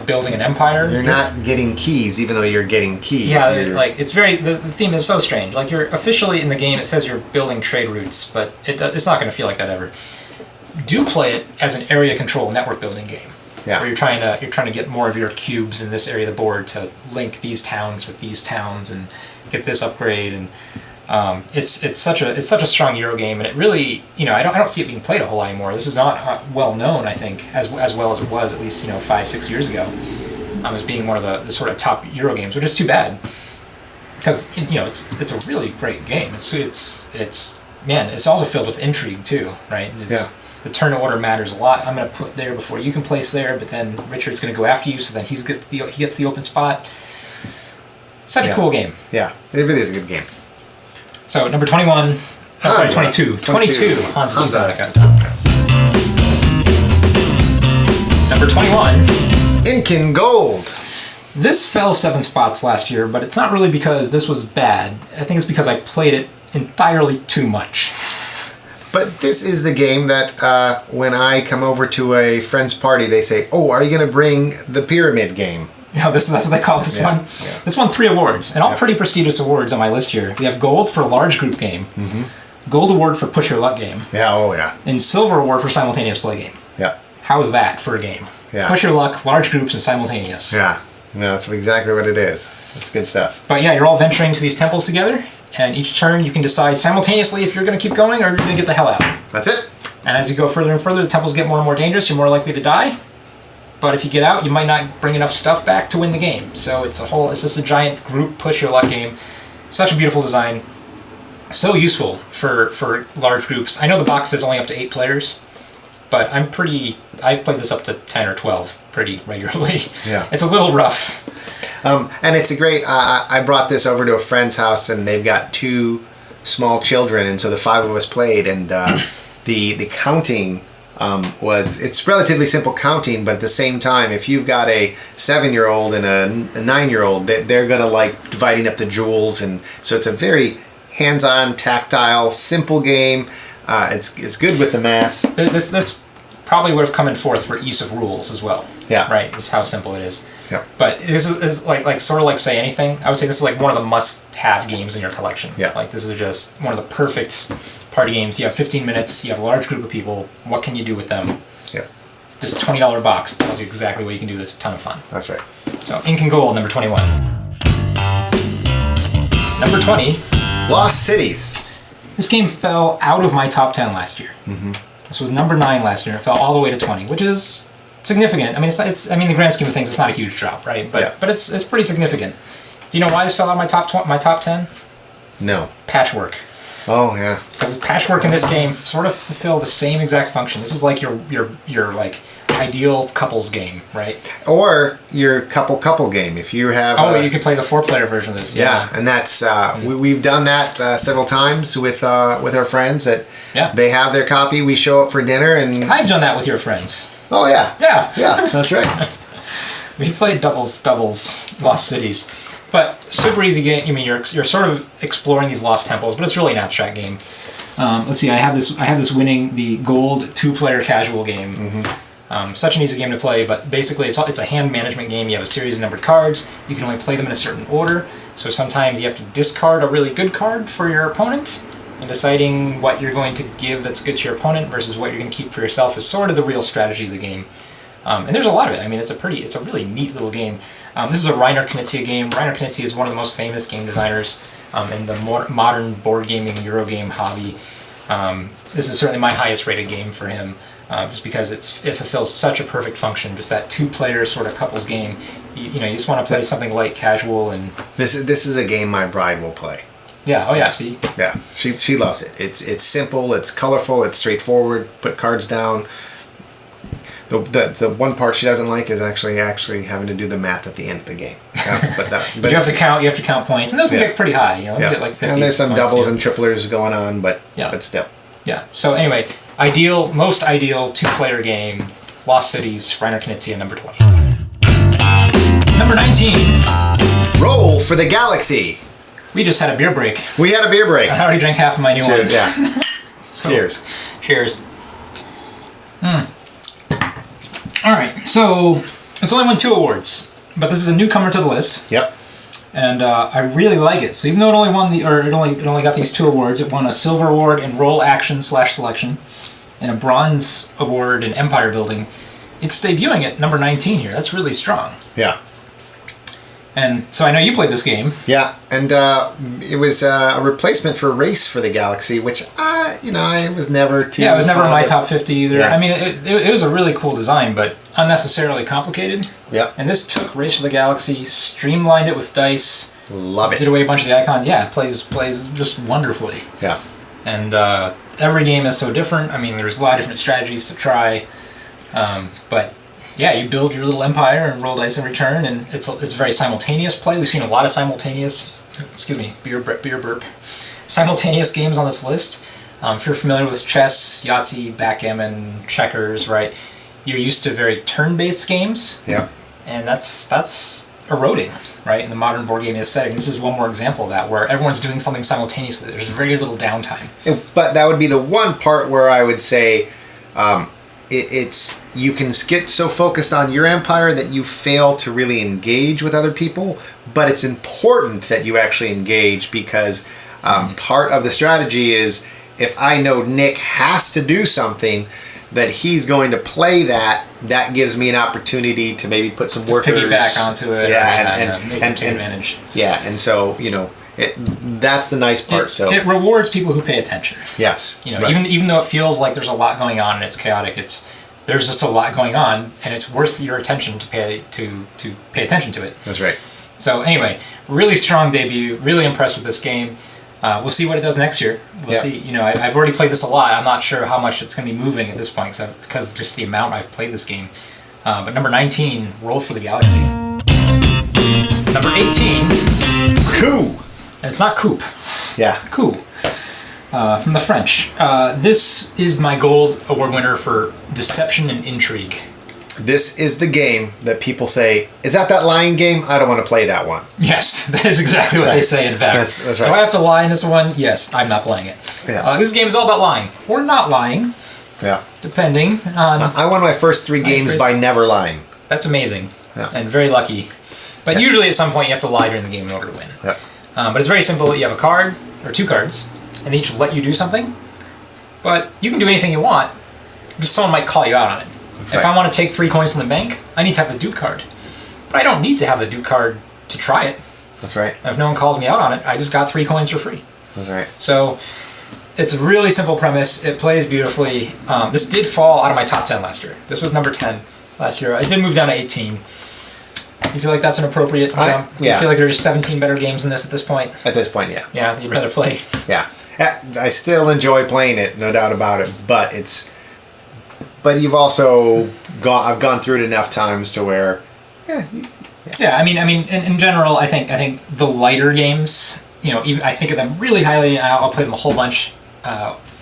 building an empire. You're not getting keys, even though you're getting keys. Yeah, it's very the theme is so strange. Like you're officially in the game, it says you're building trade routes, but it's not going to feel like that ever. Do play it as an area control network building game. Yeah. Where you're trying to get more of your cubes in this area of the board to link these towns with these towns and get this upgrade, and it's such a strong Euro game, and it really I don't see it being played a whole lot anymore. This is not well known, I think, as well as it was at least 5-6 years ago, as being one of the sort of top Euro games, which is too bad because it's a really great game. It's also filled with intrigue too, right? The turn order matters a lot. I'm going to put there before you can place there, but then Richard's going to go after you, so then he gets the open spot. Such a cool game. Yeah, it really is a good game. So, number 21. Oh, sorry, 22. 22. Hansa Teutonica. Number 21. Incan Gold. This fell 7 spots last year, but it's not really because this was bad. I think it's because I played it entirely too much. But this is the game that when I come over to a friend's party, they say, "Oh, are you going to bring the pyramid game?" Yeah, that's what they call this one. Yeah. This won 3 awards, and all pretty prestigious awards on my list here. We have gold for large group game, gold award for push your luck game, and silver award for simultaneous play game. Yeah. How is that for a game? Yeah. Push your luck, large groups, and simultaneous. Yeah. No, that's exactly what it is. It's good stuff. But yeah, you're all venturing to these temples together, and each turn you can decide simultaneously if you're going to keep going or you're going to get the hell out. That's it. And as you go further and further, the temples get more and more dangerous. You're more likely to die. But if you get out, you might not bring enough stuff back to win the game. So it's just a giant group push your luck game. Such a beautiful design. So useful for large groups. I know the box says only up to 8 players, but I've played this up to 10 or 12 pretty regularly. Yeah. It's a little rough. And it's a great, I brought this over to a friend's house, and they've got 2 small children, and so the 5 of us played, and the counting it's relatively simple counting, but at the same time, if you've got a 7-year-old and a 9-year-old, they're going to like dividing up the jewels, and so it's a very hands-on, tactile, simple game. It's good with the math. This probably would have come in fourth for ease of rules as well. Yeah. Right, is how simple it is. Yeah. But this is like sort of like Say Anything. I would say this is like one of the must-have games in your collection. Yeah. Like this is just one of the perfect party games. You have 15 minutes, you have a large group of people. What can you do with them? Yeah. This $20 box tells you exactly what you can do. It's a ton of fun. That's right. So, Incan Gold, number 21. Number 20. Lost Cities. This game fell out of my top 10 last year. This was number 9 last year. It fell all the way to 20, which is significant. I mean, in the grand scheme of things, it's not a huge drop, right? But it's pretty significant. Do you know why this fell out of my top 10? No. Patchwork. Oh yeah. Because Patchwork in this game sort of fulfill the same exact function. This is like your like ideal couples game, right? Or your couple game. If you have you can play the 4-player version of this. Yeah, and that's we've done that several times with our friends. That they have their copy. We show up for dinner, and I've done that with your friends. Oh yeah. Yeah. That's right. We played doubles, Lost Cities. But super easy game. I mean, you're sort of exploring these lost temples, but it's really an abstract game. Let's see. I have this winning the gold 2-player casual game. Such an easy game to play, but basically it's a hand management game. You have a series of numbered cards. You can only play them in a certain order. So sometimes you have to discard a really good card for your opponent, and deciding what you're going to give that's good to your opponent versus what you're going to keep for yourself is sort of the real strategy of the game. And there's a lot of it. I mean, it's a really neat little game. This is a Rainer Knizia game. Rainer Knizia is one of the most famous game designers in the modern board gaming Eurogame hobby. This is certainly my highest rated game for him, just because it fulfills such a perfect function. Just that 2-player sort of couples game. You just want to play something light, casual, and this is a game my bride will play. Yeah. Oh yeah. See. Yeah. She loves it. It's simple. It's colorful. It's straightforward. Put cards down. The one part she doesn't like is actually having to do the math at the end of the game. But you have to count points, and those can get pretty high. You know, you get like 50 and there's some points, doubles and triplers going on, but still. Yeah. So anyway, most ideal 2-player game, Lost Cities, Reiner Knizia, number 20. Number 19. Roll for the Galaxy. We just had a beer break. We had a beer break. I already drank half of my new one. Yeah. Cheers. Cheers. All right, so it's only won 2 awards, but this is a newcomer to the list. Yep. And I really like it. So even though it only got these 2 awards, it won a silver award in roll action / selection, and a bronze award in empire building. It's debuting at number 19 here. That's really strong. Yeah. And so I know you played this game. Yeah, and it was a replacement for Race for the Galaxy, which I was never too. Yeah, it was never in my top 50 either. Yeah. I mean, it was a really cool design, but unnecessarily complicated. Yeah. And this took Race for the Galaxy, streamlined it with dice. Love it. Did away a bunch of the icons. Yeah, it plays just wonderfully. Yeah. And every game is so different. I mean, there's a lot of different strategies to try, but. Yeah, you build your little empire and roll dice every turn, and it's very simultaneous play. We've seen a lot of simultaneous, beer burp, simultaneous games on this list. If you're familiar with chess, Yahtzee, backgammon, checkers, right, you're used to very turn-based games. Yeah. And that's eroding, right, in the modern board game setting. This is one more example of that, where everyone's doing something simultaneously. There's very little downtime. But that would be the one part where I would say you can get so focused on your empire that you fail to really engage with other people, but it's important that you actually engage because part of the strategy is if I know Nick has to do something, that he's going to play that gives me an opportunity to maybe put some workers... Piggyback onto it. And take advantage. Yeah, and so, that's the nice part. It rewards people who pay attention. Yes. Right. Even though it feels like there's a lot going on and it's chaotic, there's just a lot going on, and it's worth your attention to pay attention to it. That's right. So anyway, really strong debut. Really impressed with this game. We'll see what it does next year. We'll see. I've already played this a lot. I'm not sure how much it's going to be moving at this point because just the amount I've played this game. But number 19, Roll for the Galaxy. Number 18, Coup. And it's not Coupe. Yeah. Coup. From the French. This is my gold award winner for deception and intrigue. This is the game that people say, is that lying game? I don't want to play that one. Yes, that is exactly what they say, in fact. That's right. Do I have to lie in this one? Yes, I'm not playing it. Yeah. This game is all about lying. Or not lying. Yeah. Depending on... I won my first 3 games by never lying. That's amazing. Yeah. And very lucky. But usually at some point you have to lie during the game in order to win. Yeah. But it's very simple. You have a card, or 2 cards, and each will let you do something. But you can do anything you want. Just someone might call you out on it. Right. If I want to take 3 coins from the bank, I need to have the Duke card. But I don't need to have the Duke card to try it. That's right. And if no one calls me out on it, I just got 3 coins for free. That's right. So it's a really simple premise. It plays beautifully. This did fall out of my top 10 last year. This was number 10 last year. I did move down to 18. You feel like that's an appropriate jump? Do you feel like there's 17 better games than this at this point? At this point, yeah. Yeah, you'd rather play. Yeah. I still enjoy playing it, no doubt about it, but you've also I've gone through it enough times to where Yeah, I mean in general, I think the lighter games, even I think of them really highly, and I'll play them a whole bunch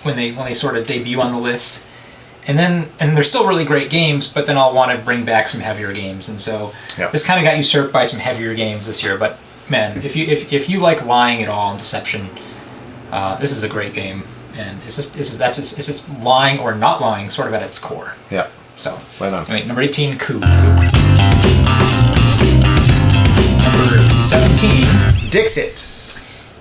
when they sort of debut on the list. And they're still really great games, but then I'll want to bring back some heavier games, and so this kind of got usurped by some heavier games this year. But man, if you like lying at all and deception, this is a great game, and it's just lying or not lying, sort of at its core. Yeah. So right on. Anyway, number 18, Coup. Number 17, Dixit.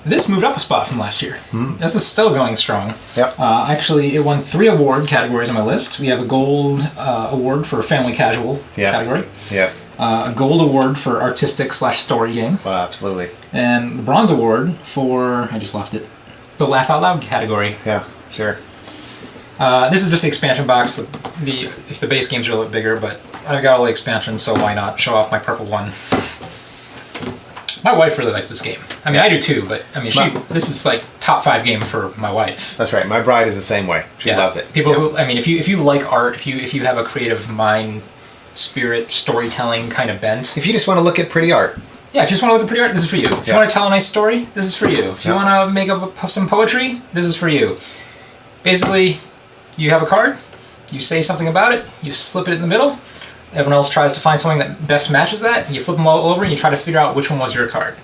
This moved up a spot from last year. Mm. This is still going strong. Yep. Actually, it won 3 award categories on my list. We have a gold award for family casual category. Yes. A gold award for artistic / story game. Well, absolutely. And the bronze award for, I just lost it, the laugh out loud category. Yeah, sure. This is just the expansion box. If the base games are a little bit bigger, but I've got all the expansions, so why not show off my purple one? My wife really likes this game. I mean, I do too, but I mean, this is like top 5 game for my wife. That's right. My bride is the same way. She loves it. People who, I mean, if you like art, if you have a creative mind, spirit, storytelling kind of bent. If you just want to look at pretty art. Yeah, if you just want to look at pretty art, this is for you. If you want to tell a nice story, this is for you. If you want to make up some poetry, this is for you. Basically, you have a card, you say something about it, you slip it in the middle, everyone else tries to find something that best matches that, you flip them all over and you try to figure out which one was your card.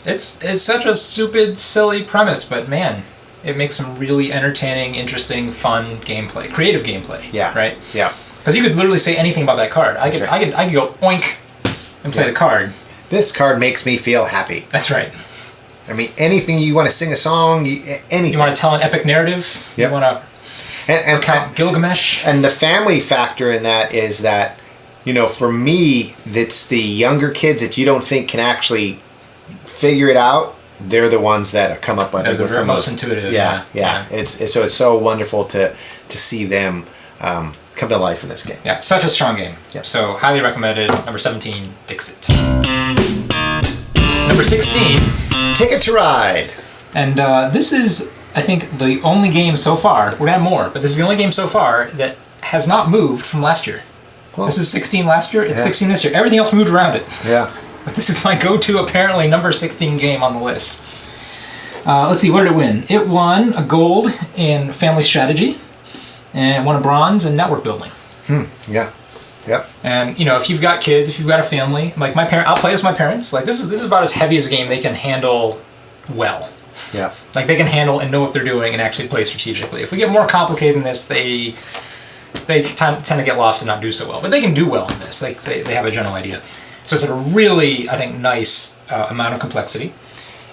It's such a stupid, silly premise, but man, it makes some really entertaining, interesting, fun gameplay, creative gameplay. Yeah. Right? Yeah. Because you could literally say anything about that card. I could go oink and play the card. This card makes me feel happy. That's right. I mean, anything you want to sing a song, anything. You want to tell an epic narrative. Yep. You want to recount Gilgamesh. And the family factor in that is that, for me, it's the younger kids that you don't think can actually figure it out. They're the ones that come up with it. They're the most intuitive. Yeah. It's so wonderful to see them come to life in this game. Yeah, such a strong game. Yep. So highly recommended. Number 17, Dixit. Number 16, Ticket to Ride. And this is, I think, the only game so far, we're going to have more, but this is the only game so far that has not moved from last year. Well, this is 16 last year, it's 16 this year. Everything else moved around it. Yeah. But this is my go-to, apparently, number 16 game on the list. Let's see, what did it win? It won a gold in family strategy, and won a bronze in network building. Yeah. Yep. And if you've got kids, if you've got a family, like my parents, I'll play as my parents. Like this is about as heavy as a game they can handle well. Yeah. Like they can handle and know what they're doing and actually play strategically. If we get more complicated than this, they tend to get lost and not do so well. But they can do well in this. They have a general idea. So it's a really, I think, nice amount of complexity.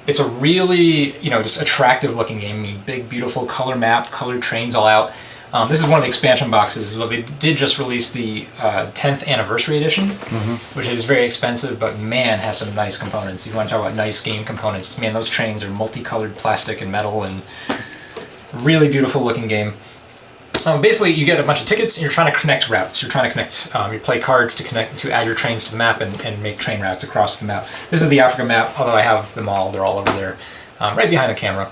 It's a really, just attractive looking game. I mean, big, beautiful color map, colored trains all out. This is one of the expansion boxes. They did just release the 10th anniversary edition, which is very expensive, but man, has some nice components. If you want to talk about nice game components, man, those trains are multicolored plastic and metal and really beautiful looking game. Basically, you get a bunch of tickets and you're trying to connect routes. You're trying to connect, you play cards to add your trains to the map and make train routes across the map. This is the Africa map, although I have them all. They're all over there, right behind the camera.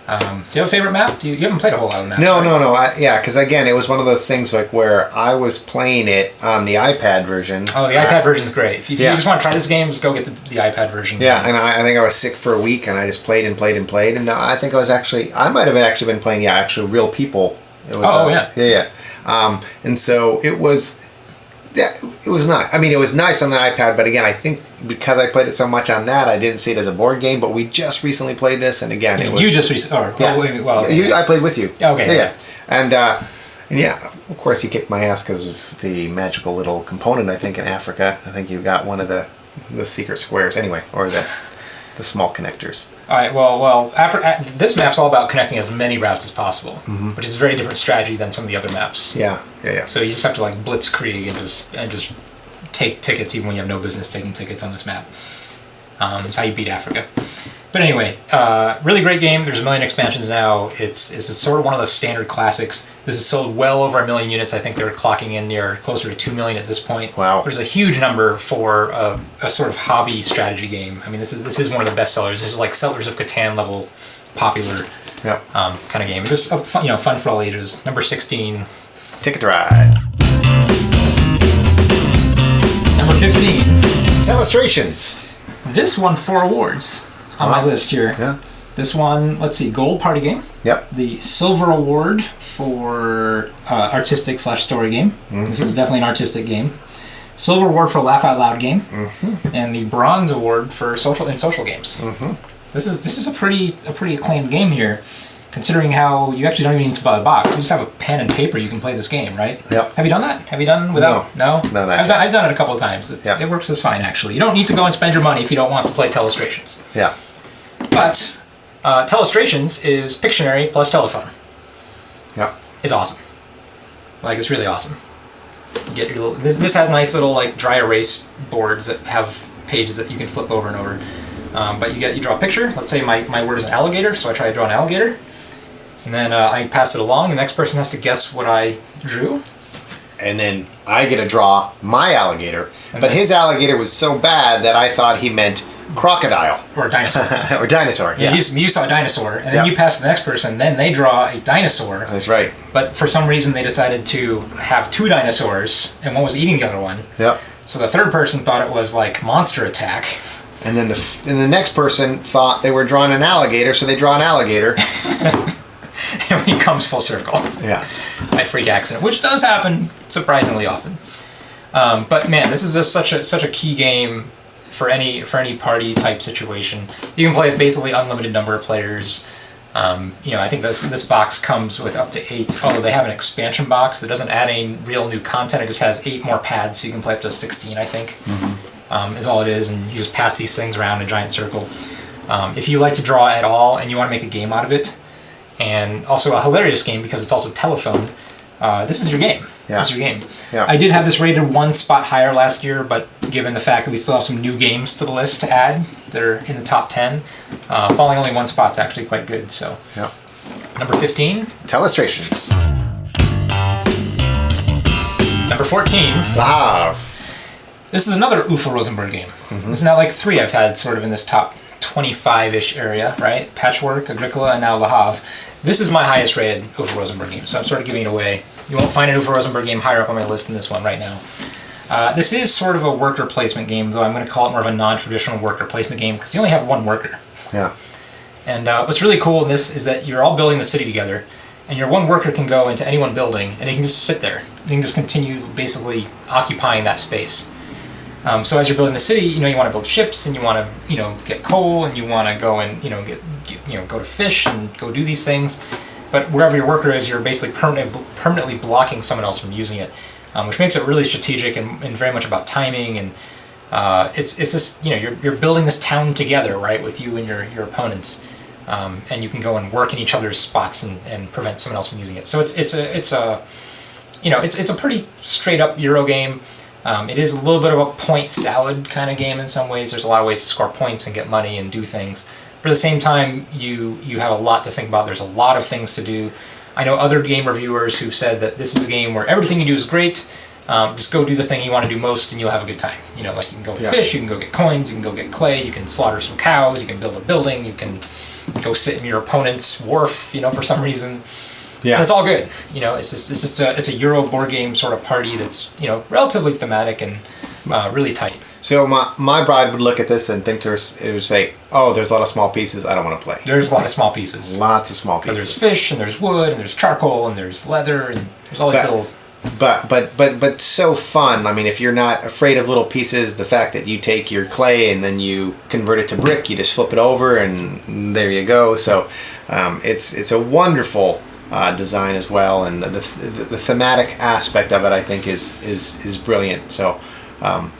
Do you have a favorite map? You haven't played a whole lot of maps. No, right? no. Because again, it was one of those things like where I was playing it on the iPad version. Oh, the iPad version's great. If you just want to try this game, just go get the iPad version. Yeah, and I think I was sick for a week, and I just played, and I think I might have actually been playing, actually real people. It was, yeah. And so it was. Yeah, it was not. I mean, it was nice on the iPad, but again, I think because I played it so much on that, I didn't see it as a board game. But we just recently played this, and again, it was. You just recently. I played with you. Okay. Yeah. And of course, you kicked my ass because of the magical little component. I think in Africa, I think you got one of the secret squares anyway, or the small connectors. All right. Well. This map's all about connecting as many routes as possible, which is a very different strategy than some of the other maps. Yeah. So you just have to like blitzkrieg and just take tickets even when you have no business taking tickets on this map. It's how you beat Africa. But anyway, really great game. There's a million expansions now. It's sort of one of those standard classics. This has sold well over 1 million units. I think they're clocking in near closer to 2 million at this point. Wow. There's a huge number for a sort of hobby strategy game. I mean, this is one of the best sellers. This is like Settlers of Catan level popular kind of game. Just fun for all ages. Number 16. Ticket to Ride. Number 15. Telestrations. This won 4 awards on my list here. Yeah. This one, let's see, Gold Party Game. Yep. The Silver Award for Artistic/Story Game. This is definitely an artistic game. Silver Award for Laugh Out Loud Game. And the Bronze Award for social games. This is a pretty acclaimed game here, considering how you actually don't even need to buy a box. You just have a pen and paper, you can play this game, right? Yep. Have you done that? Have you done without? No? No, I've done it a couple of times. It works just fine, actually. You don't need to go and spend your money if you don't want to play Telestrations. Yeah. But Telestrations is Pictionary plus telephone. Yeah. It's awesome. Like, it's really awesome. You get your little, this has nice little like dry erase boards that have pages that you can flip over and over. But you draw a picture. Let's say my word is an alligator, so I try to draw an alligator. And then I pass it along, and the next person has to guess what I drew. And then I get to draw my alligator. But his alligator was so bad that I thought he meant crocodile or dinosaur. or dinosaur. Yeah, you saw a dinosaur, and then you pass to the next person. Then they draw a dinosaur. That's right. But for some reason, they decided to have two dinosaurs, and one was eating the other one. Yep. So the third person thought it was like monster attack. And then the next person thought they were drawing an alligator, so they draw an alligator. And he comes full circle. Yeah. By freak accident, which does happen surprisingly often. But man, this is just such a key game for any party type situation. You can play with basically unlimited number of players. I think this box comes with up to 8. Although they have an expansion box that doesn't add any real new content. It just has 8 more pads, so you can play up to 16. I think is all it is, and you just pass these things around in a giant circle. If you like to draw at all and you want to make a game out of it, and also a hilarious game because it's also telephone, this is your game. Yeah. This is your game. Yeah. I did have this rated 1 spot higher last year, but given the fact that we still have some new games to the list to add that are in the top 10, falling only 1 spot's actually quite good. So, yeah. Number 15. Telestrations. Number 14. The Havre. This is another Ufa Rosenberg game. This is now like 3 I've had sort of in this top 25-ish area, right? Patchwork, Agricola, and now Le Havre. This is my highest rated Ufa Rosenberg game, so I'm sort of giving it away. You won't find an Ufa Rosenberg game higher up on my list than this one right now. This is sort of a worker placement game, though I'm going to call it more of a non-traditional worker placement game because you only have 1 worker. Yeah. And what's really cool in this is that you're all building the city together, and your 1 worker can go into any one building, and he can just sit there. You can just continue basically occupying that space. So as you're building the city, you want to build ships, and you want to, get coal, and you want to go and, go to fish and go do these things. But wherever your worker is, you're basically permanently blocking someone else from using it, which makes it really strategic and very much about timing. And it's just, you're building this town together, right, with you and your opponents, and you can go and work in each other's spots and prevent someone else from using it. So it's a pretty straight up Euro game. It is a little bit of a point salad kind of game in some ways. There's a lot of ways to score points and get money and do things. But at the same time, you have a lot to think about. There's a lot of things to do. I know other game reviewers who've said that this is a game where everything you do is great. Just go do the thing you want to do most and you'll have a good time. Like you can go fish, you can go get coins, you can go get clay, you can slaughter some cows, you can build a building, you can go sit in your opponent's wharf, for some reason. Yeah. And it's all good. It's a Euro board game sort of party that's, relatively thematic and really tight. So my bride would look at this and think it would say, oh, there's a lot of small pieces, I don't want to play. There's a lot of small pieces. Lots of small pieces. There's fish, and there's wood, and there's charcoal, and there's leather, and there's all these little... But so fun. I mean, if you're not afraid of little pieces, the fact that you take your clay and then you convert it to brick, you just flip it over, and there you go. So it's a wonderful design as well, and the thematic aspect of it, I think, is brilliant. So,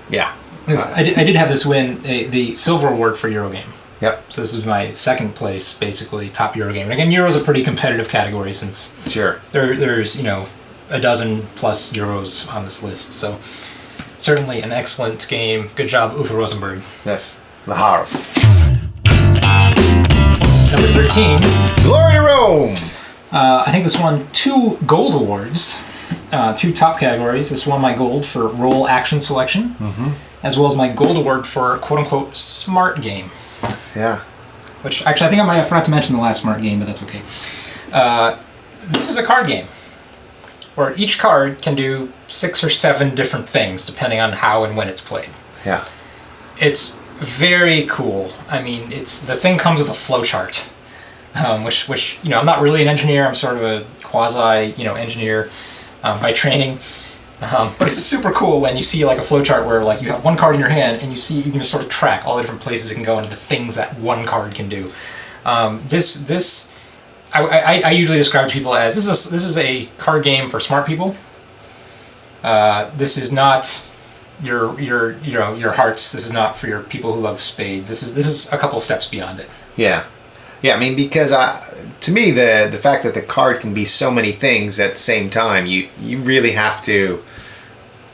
yeah. I did have this win the silver award for Eurogame. Yep. So this is my 2nd place, basically, top Eurogame. And again, Euro's a pretty competitive category since there's, a dozen plus Euros on this list. So certainly an excellent game. Good job, Ufa Rosenberg. Yes. Le Havre. Number 13. Glory Rome! I think this won 2 gold awards, 2 top categories. This won my gold for role action selection, as well as my gold award for quote-unquote smart game. Yeah. Which, actually, I think I forgot to mention the last smart game, but that's okay. This is a card game, where each card can do 6 or 7 different things, depending on how and when it's played. Yeah. It's very cool. I mean, the thing comes with a flowchart. Which I'm not really an engineer. I'm sort of a quasi engineer by training. But it's just super cool when you see like a flowchart where like you have 1 card in your hand and you can just sort of track all the different places it can go and the things that 1 card can do. I usually describe to people as this is a card game for smart people. This is not your hearts. This is not for your people who love spades. This is a couple steps beyond it. Yeah. Yeah, I mean, because to me, the fact that the card can be so many things at the same time, you really have to.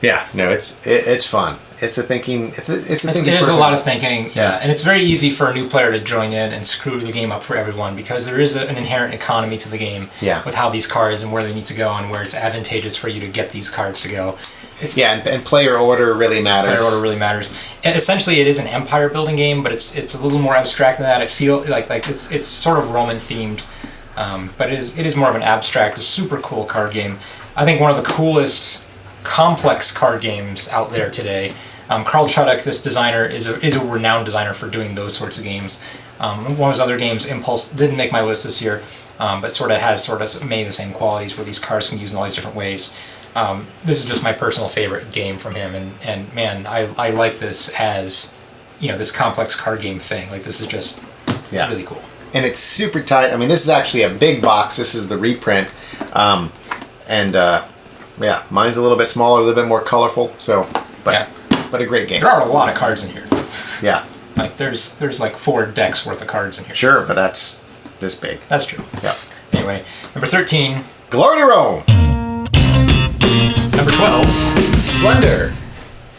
Yeah, no, it's fun. It's a thinking. It's a thinking. There's person. a lot of thinking, Yeah. and it's very easy for a new player to join in and screw the game up for everyone because there is an inherent economy to the game with how these cards and where they need to go and where it's advantageous for you to get these cards to go. And player order really matters. Player order really matters. Essentially, it is an empire building game, but it's a little more abstract than that. It feels like it's sort of Roman themed, but it is more of an abstract, super cool card game. I think one of the coolest complex card games out there today. Carl Chuduk, this designer, is a renowned designer for doing those sorts of games. One of his other games, Impulse, didn't make my list this year, but sort of many of the same qualities where these cards can be used in all these different ways. This is just my personal favorite game from him, and man, I like this as, this complex card game thing. Like, this is just really cool. And it's super tight. I mean, this is actually a big box. This is the reprint. Mine's a little bit smaller, a little bit more colorful. So, but a great game. There are a lot of cards in here. Yeah. Like, there's like 4 decks worth of cards in here. Sure, but that's this big. That's true. Yeah. Anyway, number 13. Glory to Rome. Number 12. Splendor.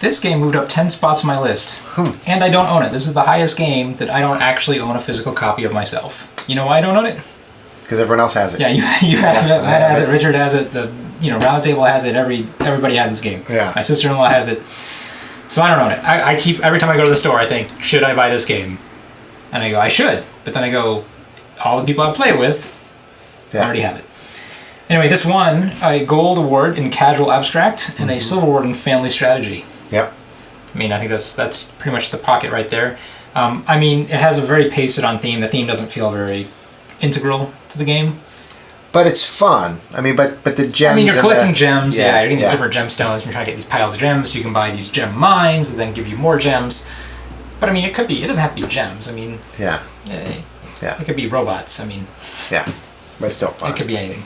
This game moved up 10 spots on my list, and I don't own it. This is the highest game that I don't actually own a physical copy of myself. You know why I don't own it? Because everyone else has it. Yeah, you have it. Matt has it. Richard has it. The Round Table has it. Everybody has this game. Yeah. My sister-in-law has it. So I don't own it. I keep, every time I go to the store, I think, should I buy this game? And I go, I should. But then I go, all the people I play with already have it. Anyway, this won a gold award in casual abstract and a silver award in family strategy. Yep. I mean, I think that's pretty much the pocket right there. I mean, it has a very pasted-on theme. The theme doesn't feel very integral to the game. But it's fun. I mean, but the gems... I mean, you're collecting gems. Yeah, you're getting these different gemstones. You're trying to get these piles of gems, so you can buy these gem mines that then give you more gems. But I mean, it doesn't have to be gems. I mean... Yeah. It could be robots. I mean... Yeah. But it's still fun. It could be anything.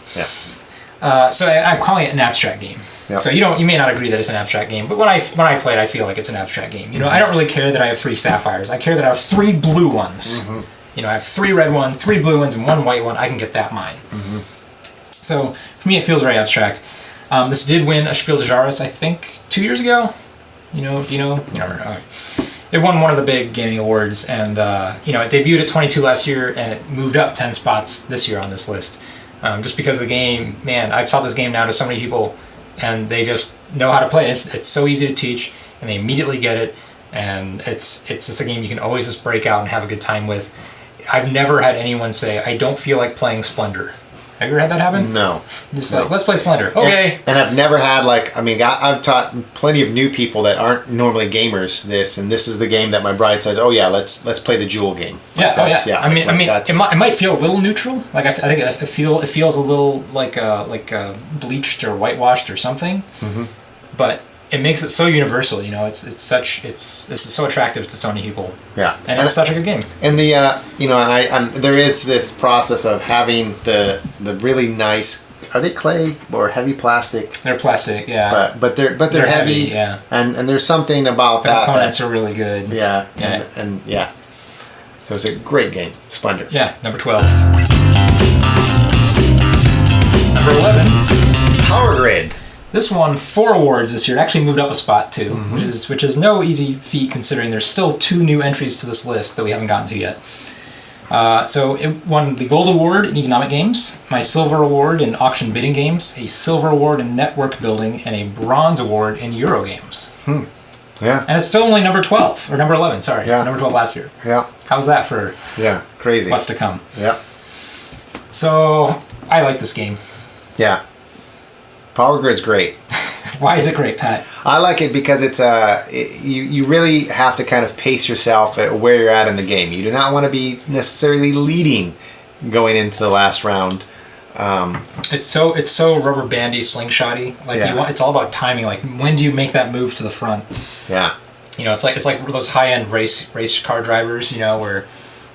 Yeah. So I'm calling it an abstract game. Yep. So you may not agree that it's an abstract game, but when I play it, I feel like it's an abstract game. I don't really care that I have 3 sapphires. I care that I have 3 blue ones. I have 3 red ones, 3 blue ones, and 1 white one. I can get that mine. So for me, it feels very abstract. This did win a Spiel des Jahres, I think, 2 years ago. Do you know? You don't know. All right. It won one of the big gaming awards, and it debuted at 22 last year, and it moved up 10 spots this year on this list. Just because the game, man, I've taught this game now to so many people, and they just know how to play it. It's so easy to teach, and they immediately get it, and it's just a game you can always just break out and have a good time with. I've never had anyone say, I don't feel like playing Splendor. Have you ever had that happen? No. Just like, let's play Splendor. Okay. And I've never had I've taught plenty of new people that aren't normally gamers and this is the game that my bride says, oh yeah, let's play the Duel game. I mean, it might feel a little neutral. Like I think it feels a little like bleached or whitewashed or something. But it makes it so universal. It's so attractive to so many people. Yeah. And it's such a good game. And the and there is this process of having the really nice. Are they clay or heavy plastic? They're plastic, yeah. But they're heavy, yeah. And there's something about the components are really good. Yeah. And yeah. So it's a great game, Splendor. Yeah, number 12. Number 11. Power Grid. This won 4 awards this year. It actually moved up a spot too, which is no easy feat considering there's still 2 new entries to this list that we haven't gotten to yet. So it won the Gold Award in Economic Games, my Silver Award in Auction Bidding Games, a Silver Award in Network Building, and a Bronze Award in Euro Games. Yeah. And it's still only number 12, or number 11, sorry. Yeah. Number 12 last year. Yeah. How's that for crazy. What's to come? Yeah. So, I like this game. Yeah. Power Grid's great. Why is it great, Pat? I like it because it's you really have to kind of pace yourself at where you're at in the game. You do not want to be necessarily leading going into the last round. It's so rubber bandy, slingshotty. It's all about timing. Like, when do you make that move to the front? Yeah. It's like those high end race car drivers. Where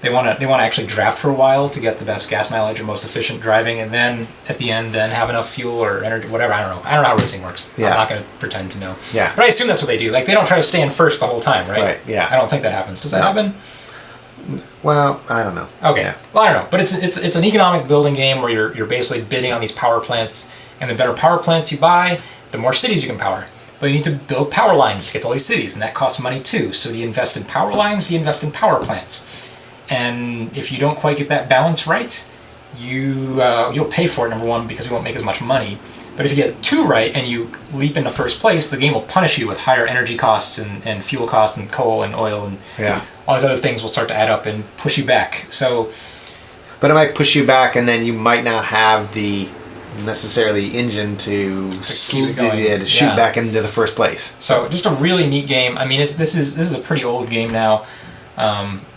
they want to actually draft for a while to get the best gas mileage and most efficient driving, and then at the end, then have enough fuel or energy, whatever. I don't know how racing works. Yeah. I'm not going to pretend to know. Yeah. But I assume that's what they do. Like, they don't try to stay in first the whole time, right? Right. Yeah. I don't think that happens. Does that happen? Well, I don't know. Okay. Yeah. Well, I don't know. But it's an economic building game where you're basically bidding on these power plants, and the better power plants you buy, the more cities you can power. but you need to build power lines to get to all these cities, and that costs money too. So do you invest in power lines? Do you invest in power plants? And if you don't quite get that balance right, you'll pay for it, number one, because you won't make as much money. But if you get two right and you leap into first place, the game will punish you with higher energy costs and fuel costs and coal and oil and all these other things will start to add up and push you back. So, but it might push you back, and then you might not have the necessarily engine to shoot back into the first place. So just a really neat game. I mean, this is a pretty old game now.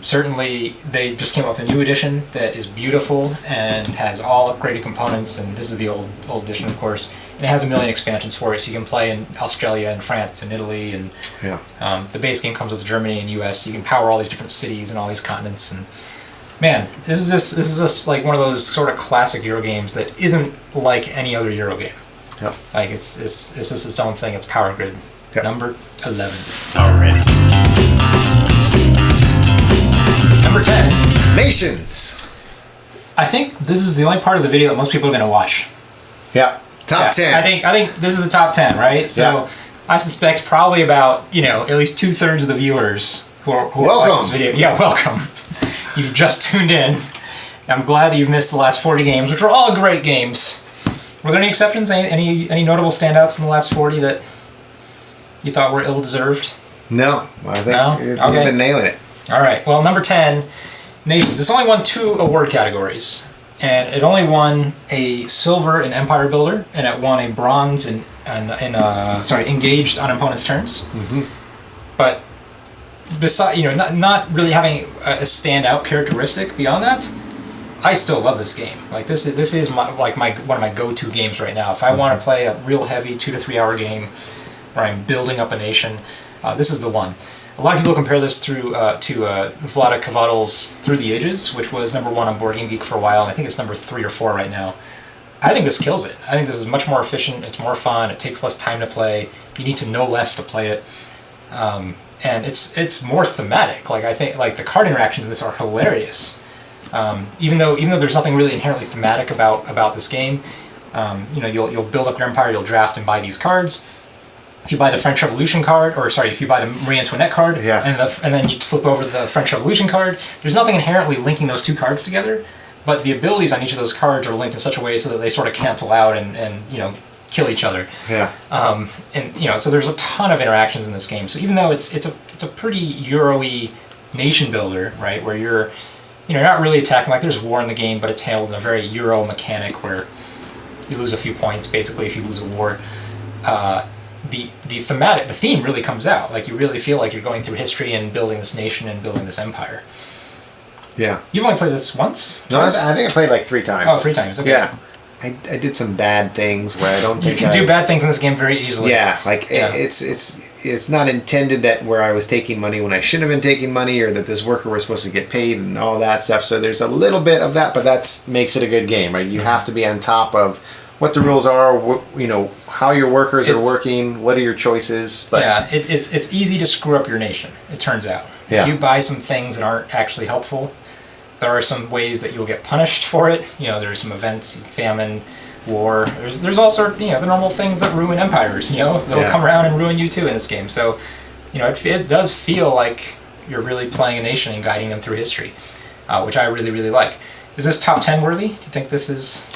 Certainly, they just came out with a new edition that is beautiful and has all upgraded components, and this is the old edition, of course. And it has a million expansions for it, so you can play in Australia and France and Italy, and the base game comes with Germany and US. So you can power all these different cities and all these continents. And man, this is just like one of those sort of classic Euro games that isn't like any other Euro game. Yep. Like it's just its own thing. It's Power Grid, number 11. Already. Number 10. Nations. I think this is the only part of the video that most people are going to watch. Yeah. Top 10. I think this is the top 10, right? So I suspect probably about, at least 2/3 of the viewers who are watching this video. Yeah, welcome. You've just tuned in. I'm glad that you've missed the last 40 games, which are all great games. Were there any exceptions? Any notable standouts in the last 40 that you thought were ill-deserved? No. I think you've been nailing it. All right. Well, number 10, Nations. It's only won 2 award categories, and it only won a silver in Empire Builder, and it won a bronze in engaged on opponent's turns. Mm-hmm. But besides, not really having a standout characteristic beyond that, I still love this game. Like this is one of my go-to games right now. If I want to play a real heavy 2 to 3 hour game where I'm building up a nation, this is the one. A lot of people compare this to Vlada Kavadel's Through the Ages, which was number 1 on Board Game Geek for a while, and I think it's number 3 or 4 right now. I think this kills it. I think this is much more efficient, it's more fun, it takes less time to play, you need to know less to play it, and it's more thematic. Like I think the card interactions in this are hilarious. Even though there's nothing really inherently thematic about this game, you'll build up your empire, you'll draft and buy these cards. If you buy the French Revolution card, if you buy the Marie Antoinette card, and then you flip over the French Revolution card, there's nothing inherently linking those two cards together, but the abilities on each of those cards are linked in such a way so that they sort of cancel out and kill each other. Yeah. So there's a ton of interactions in this game. So even though it's a pretty Euro-y nation builder, right, where you're not really attacking, like there's war in the game, but it's handled in a very Euro mechanic where you lose a few points basically if you lose a war. The theme really comes out. Like you really feel like you're going through history and building this nation and building this empire. Yeah. You've only played this once? No, I think I played like 3 times. Oh, 3 times. Okay. Yeah. I did some bad things where I don't think you can do bad things in this game very easily. Yeah, it's not intended that where I was taking money when I shouldn't have been taking money, or that this worker was supposed to get paid and all that stuff. So there's a little bit of that, but that makes it a good game, right? You have to be on top of what the rules are, how your workers are working, what are your choices. But yeah, it's easy to screw up your nation, it turns out. Yeah. If you buy some things that aren't actually helpful, there are some ways that you'll get punished for it. There's some events, famine, war. There's all sorts, the normal things that ruin empires, they'll come around and ruin you too in this game. So, it does feel like you're really playing a nation and guiding them through history, which I really, really like. Is this top 10 worthy? Do you think this is...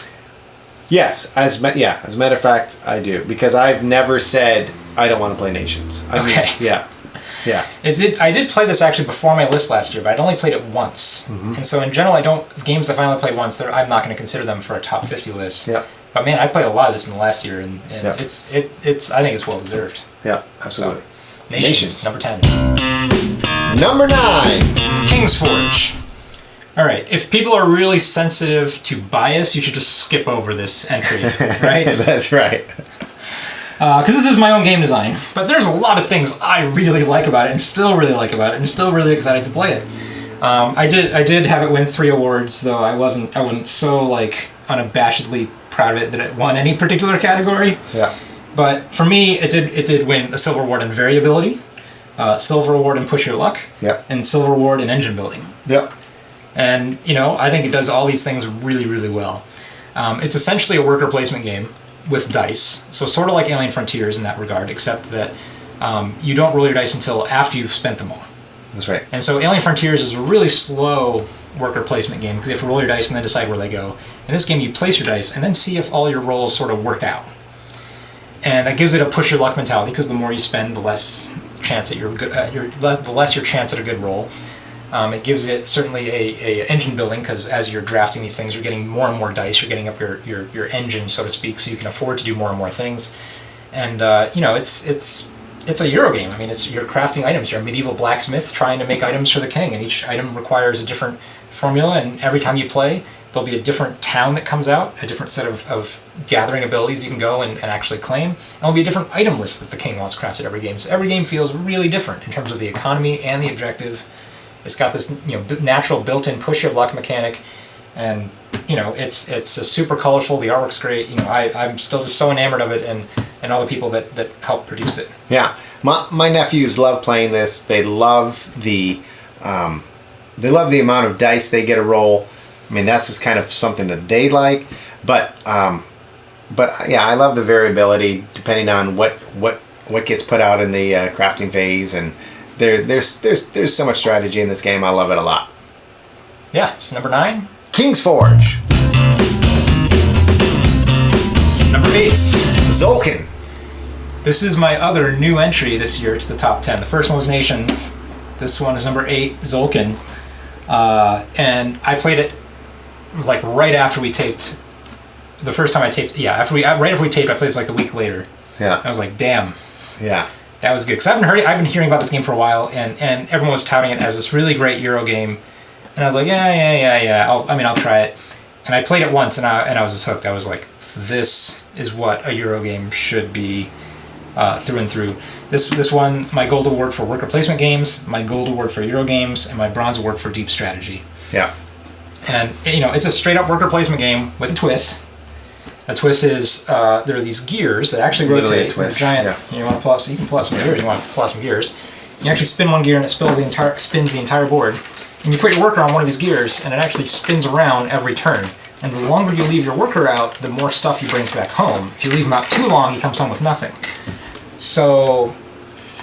Yes, as a matter of fact, I do, because I've never said I don't want to play nations. Yeah. I did play this actually before my list last year, but I'd only played it once, and so in general, games if I only play once, I'm not going to consider them for a top 50 list. Yeah. But man, I played a lot of this in the last year, and it's I think it's well deserved. Yeah, absolutely. So, Nations, number 10. Number 9. King's Forge. All right, if people are really sensitive to bias, you should just skip over this entry, right? That's right. Because this is my own game design, but there's a lot of things I really like about it, and still really like about it, and still really excited to play it. I did have it win 3 awards, though I wasn't so unabashedly proud of it that it won any particular category. Yeah. But for me, it did win a silver award in variability, silver award in push your luck, and silver award in engine building. Yep. And I think it does all these things really, really well. It's essentially a worker placement game. with dice. So sort of like Alien Frontiers in that regard, except that you don't roll your dice until after you've spent them all. That's right. And so Alien Frontiers is a really slow worker placement game because you have to roll your dice and then decide where they go. In this game, you place your dice and then see if all your rolls sort of work out. And that gives it a push your luck mentality because the more you spend, the less chance that you're good. The less your chance at a good roll. It gives it certainly a engine building because as you're drafting these things, you're getting more and more dice. You're getting up your engine, so to speak, so you can afford to do more and more things. And it's a Euro game. I mean, you're crafting items. You're a medieval blacksmith trying to make items for the king, and each item requires a different formula. And every time you play, there'll be a different town that comes out, a different set of gathering abilities you can go and actually claim. And there'll be a different item list that the king wants crafted every game. So every game feels really different in terms of the economy and the objective. It's got this natural built-in push your luck mechanic, and it's a super colorful. The artwork's great. I'm still just so enamored of it, and all the people that helped produce it. Yeah, my nephews love playing this. They love the amount of dice they get to roll. I mean, that's just kind of something that they like. But yeah, I love the variability depending on what gets put out in the crafting phase, and there's so much strategy in this game. I love it a lot. Yeah, it's number 9. King's Forge. Number 8. tzolk'in. This is my other new entry this year to the top 10. The first one was Nations. This one is number 8, tzolk'in. And I played it like right after we taped. The first time I taped, right after we taped, I played this like the week later. Yeah. I was like, damn. Yeah. That was good. Because I've been hearing about this game for a while, and everyone was touting it as this really great Euro game. And I was like, yeah. I'll try it. And I played it once, and I was just hooked. I was like, this is what a Euro game should be through and through. This won my gold award for worker placement games, my gold award for Euro games, and my bronze award for deep strategy. Yeah. And it's a straight up worker placement game with a twist. A twist is there are these gears that actually Literally rotate. a twist. Giant. Yeah. You want to you can pull out some gears. You want to pull out some gears. You actually spin one gear and it spins the entire board. And you put your worker on one of these gears and it actually spins around every turn. And the longer you leave your worker out, the more stuff he brings back home. If you leave him out too long, he comes home with nothing. So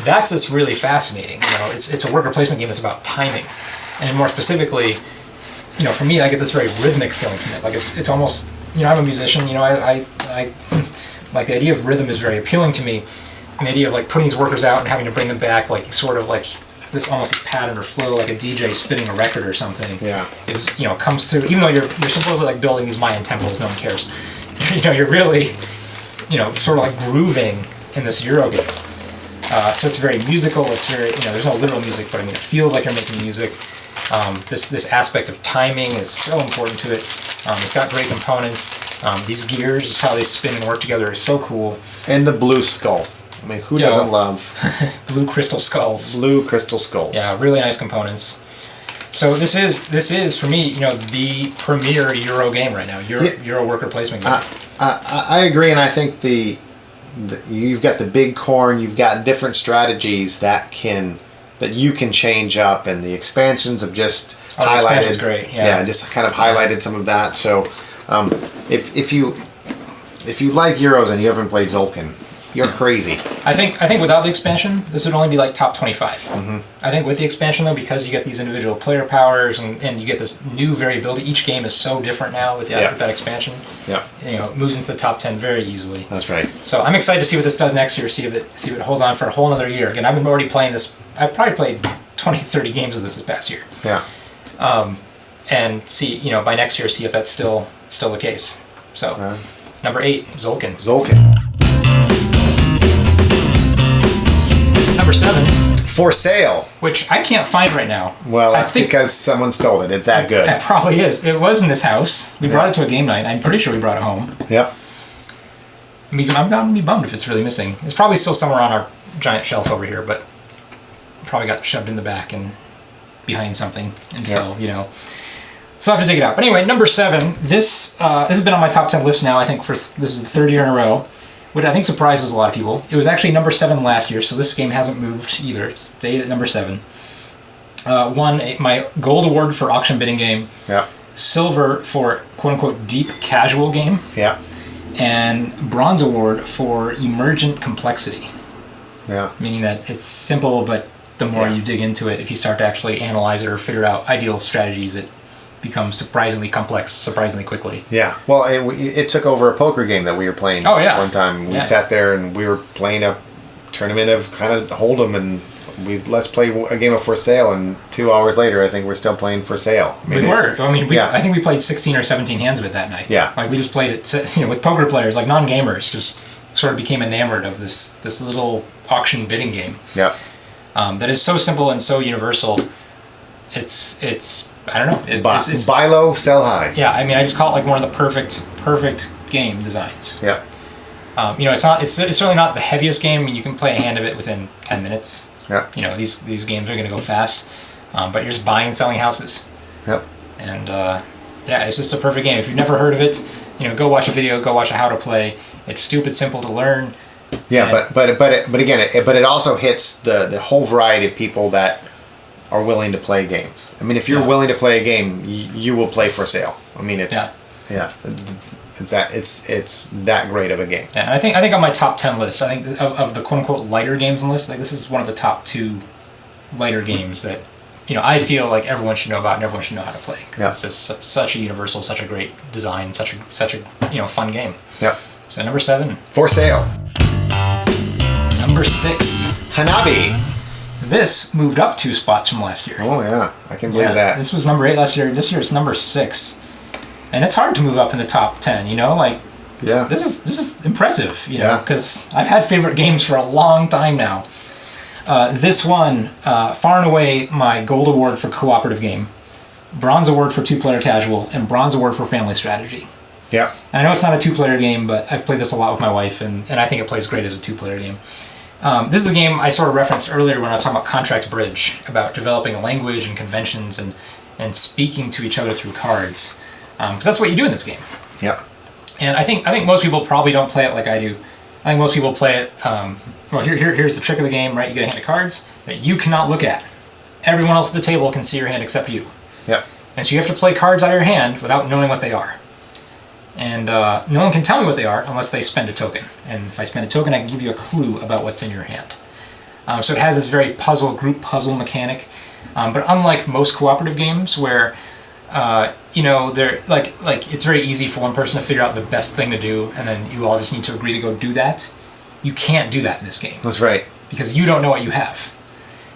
that's just really fascinating. It's a worker placement game that's about timing, and more specifically, for me, I get this very rhythmic feeling from it. Like it's almost, I'm a musician. I like the idea of rhythm is very appealing to me, and the idea of like putting these workers out and having to bring them back, like sort of like this almost like pattern or flow, like a DJ spinning a record or something. Yeah. Is comes through. Even though you're supposedly like building these Mayan temples, no one cares. You're really, sort of like grooving in this Euro game. So it's very musical. It's very, there's no literal music, but I mean, it feels like you're making music. This aspect of timing is so important to it. It's got great components. These gears, is how they spin and work together, is so cool. And the blue skull. I mean, who doesn't love blue crystal skulls? Blue crystal skulls. Yeah, really nice components. So this is for me, the premier Euro game right now. Euro worker placement game. I agree, and I think you've got the big corn. You've got different strategies that you can change up, and the expansions have just highlighted. Is great. Yeah, just kind of highlighted some of that. So, if you like Euros and you haven't played tzolk'in, you're crazy. I think without the expansion, this would only be like top 25. Mm-hmm. I think with the expansion though, because you get these individual player powers and you get this new variability, each game is so different now with that expansion. Yeah. It moves into the top 10 very easily. That's right. So I'm excited to see what this does next year. See if it holds on for a whole another year. Again, I've been already playing this. I've probably played 20, 30 games of this past year. Yeah. And see, by next year, see if that's still the case. So, number 8, tzolk'in. tzolk'in. Number 7. For Sale. Which I can't find right now. Well, that's because someone stole it. It's that good. It probably is. It was in this house. We brought it to a game night. I'm pretty sure we brought it home. Yep. I'm going to be bummed if it's really missing. It's probably still somewhere on our giant shelf over here, but probably got shoved in the back and behind something and fell, So I'll have to dig it out. But anyway, number 7. This has been on my top 10 list now, I think, this is the 3rd year in a row, which I think surprises a lot of people. It was actually number 7 last year, so this game hasn't moved either. It stayed at number 7. Won my gold award for auction bidding game. Yeah. Silver for quote-unquote deep casual game. Yeah. and Bronze Award for Emergent Complexity. Yeah. Meaning that it's simple, but the more you dig into it, if you start to actually analyze it or figure out ideal strategies, it becomes surprisingly complex, surprisingly quickly. Yeah. Well, it took over a poker game that we were playing one time. We sat there and we were playing a tournament of kind of Hold'em, and let's play a game of For Sale, and 2 hours later, I think we're still playing For Sale. I mean, I think we played 16 or 17 hands of it that night. Yeah. Like, we just played it, with poker players, like non-gamers, just sort of became enamored of this little auction bidding game. Yeah. That is so simple and so universal. It's I don't know. It's buy low, sell high. Yeah, I mean, I just call it like one of the perfect game designs. Yeah. It's certainly not the heaviest game. I mean, you can play a hand of it within 10 minutes. Yeah. These games are going to go fast, but you're just buying and selling houses. Yep. And it's just a perfect game. If you've never heard of it, go watch a video, go watch a how to play. It's stupid simple to learn. Yeah, but it also hits the whole variety of people that are willing to play games. I mean, if you're willing to play a game, you will play For Sale. I mean, it's that great of a game. Yeah, and I think on my top 10 list, I think of the quote unquote lighter games on the list, like, this is one of the top 2 lighter games that I feel like everyone should know about and everyone should know how to play, because it's just such a universal, such a great design, such a fun game. Yeah. So number 7, For Sale. Number 6, Hanabi. This moved up 2 spots from last year. Oh yeah, I can believe that. This was number 8 last year. This year it's number 6, and it's hard to move up in the top 10. This is impressive. Because I've had favorite games for a long time now. This one, far and away, my Gold Award for Cooperative Game, Bronze Award for 2-Player Casual, and Bronze Award for Family Strategy. Yeah. And I know it's not a 2-player game, but I've played this a lot with my wife, and I think it plays great as a 2-player game. This is a game I sort of referenced earlier when I was talking about Contract Bridge, about developing a language and conventions and speaking to each other through cards. Because that's what you do in this game. Yeah. And I think most people probably don't play it like I do. I think most people play it, here's the trick of the game, right? You get a hand of cards that you cannot look at. Everyone else at the table can see your hand except you. Yeah. And so you have to play cards out of your hand without knowing what they are. And no one can tell me what they are unless they spend a token. And if I spend a token, I can give you a clue about what's in your hand. So it has this very group puzzle mechanic. But unlike most cooperative games where, they're like it's very easy for one person to figure out the best thing to do, and then you all just need to agree to go do that. You can't do that in this game. That's right. Because you don't know what you have.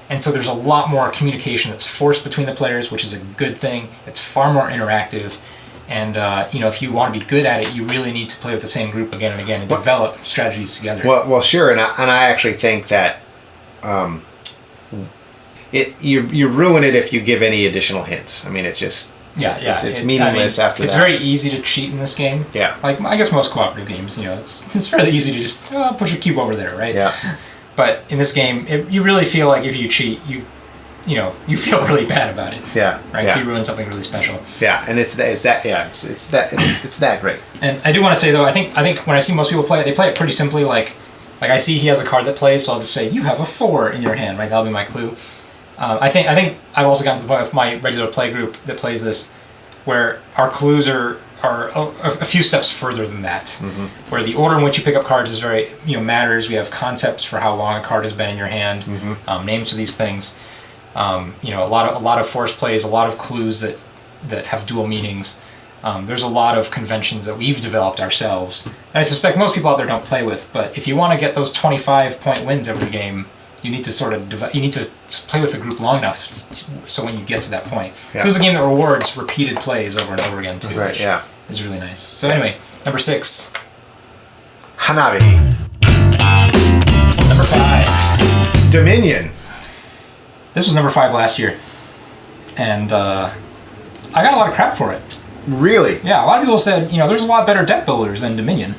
And so there's a lot more communication that's forced between the players, which is a good thing. It's far more interactive. And, if you want to be good at it, you really need to play with the same group again and again and develop strategies together. Well, sure. And I actually think that you ruin it if you give any additional hints. I mean, it's just... It's meaningless after that. It's very easy to cheat in this game. Yeah. Like, I guess most cooperative games, it's fairly easy to just push a cube over there, right? Yeah. But in this game, you really feel like if you cheat, you feel really bad about it. Yeah. Right? Yeah. You ruin something really special. Yeah, and it's that great. And I do want to say though, I think when I see most people play it, they play it pretty simply. Like I see he has a card that plays, so I'll just say you have a 4 in your hand, right? That'll be my clue. I think I've also gotten to the point with my regular play group that plays this, where our clues are a few steps further than that. Mm-hmm. Where the order in which you pick up cards is very matters. We have concepts for how long a card has been in your hand, names to these things. A lot of force plays, a lot of clues that have dual meanings. There's a lot of conventions that we've developed ourselves, and I suspect most people out there don't play with. But if you want to get those 25-point wins every game, you need to you need to play with the group long enough so when you get to that point. Yeah. So it's a game that rewards repeated plays over and over again too. Right. Yeah. Is really nice. So anyway, number 6. Hanabi. Number 5. Dominion. This was number 5 last year, and I got a lot of crap for it. Really? Yeah, a lot of people said, there's a lot better deck builders than Dominion.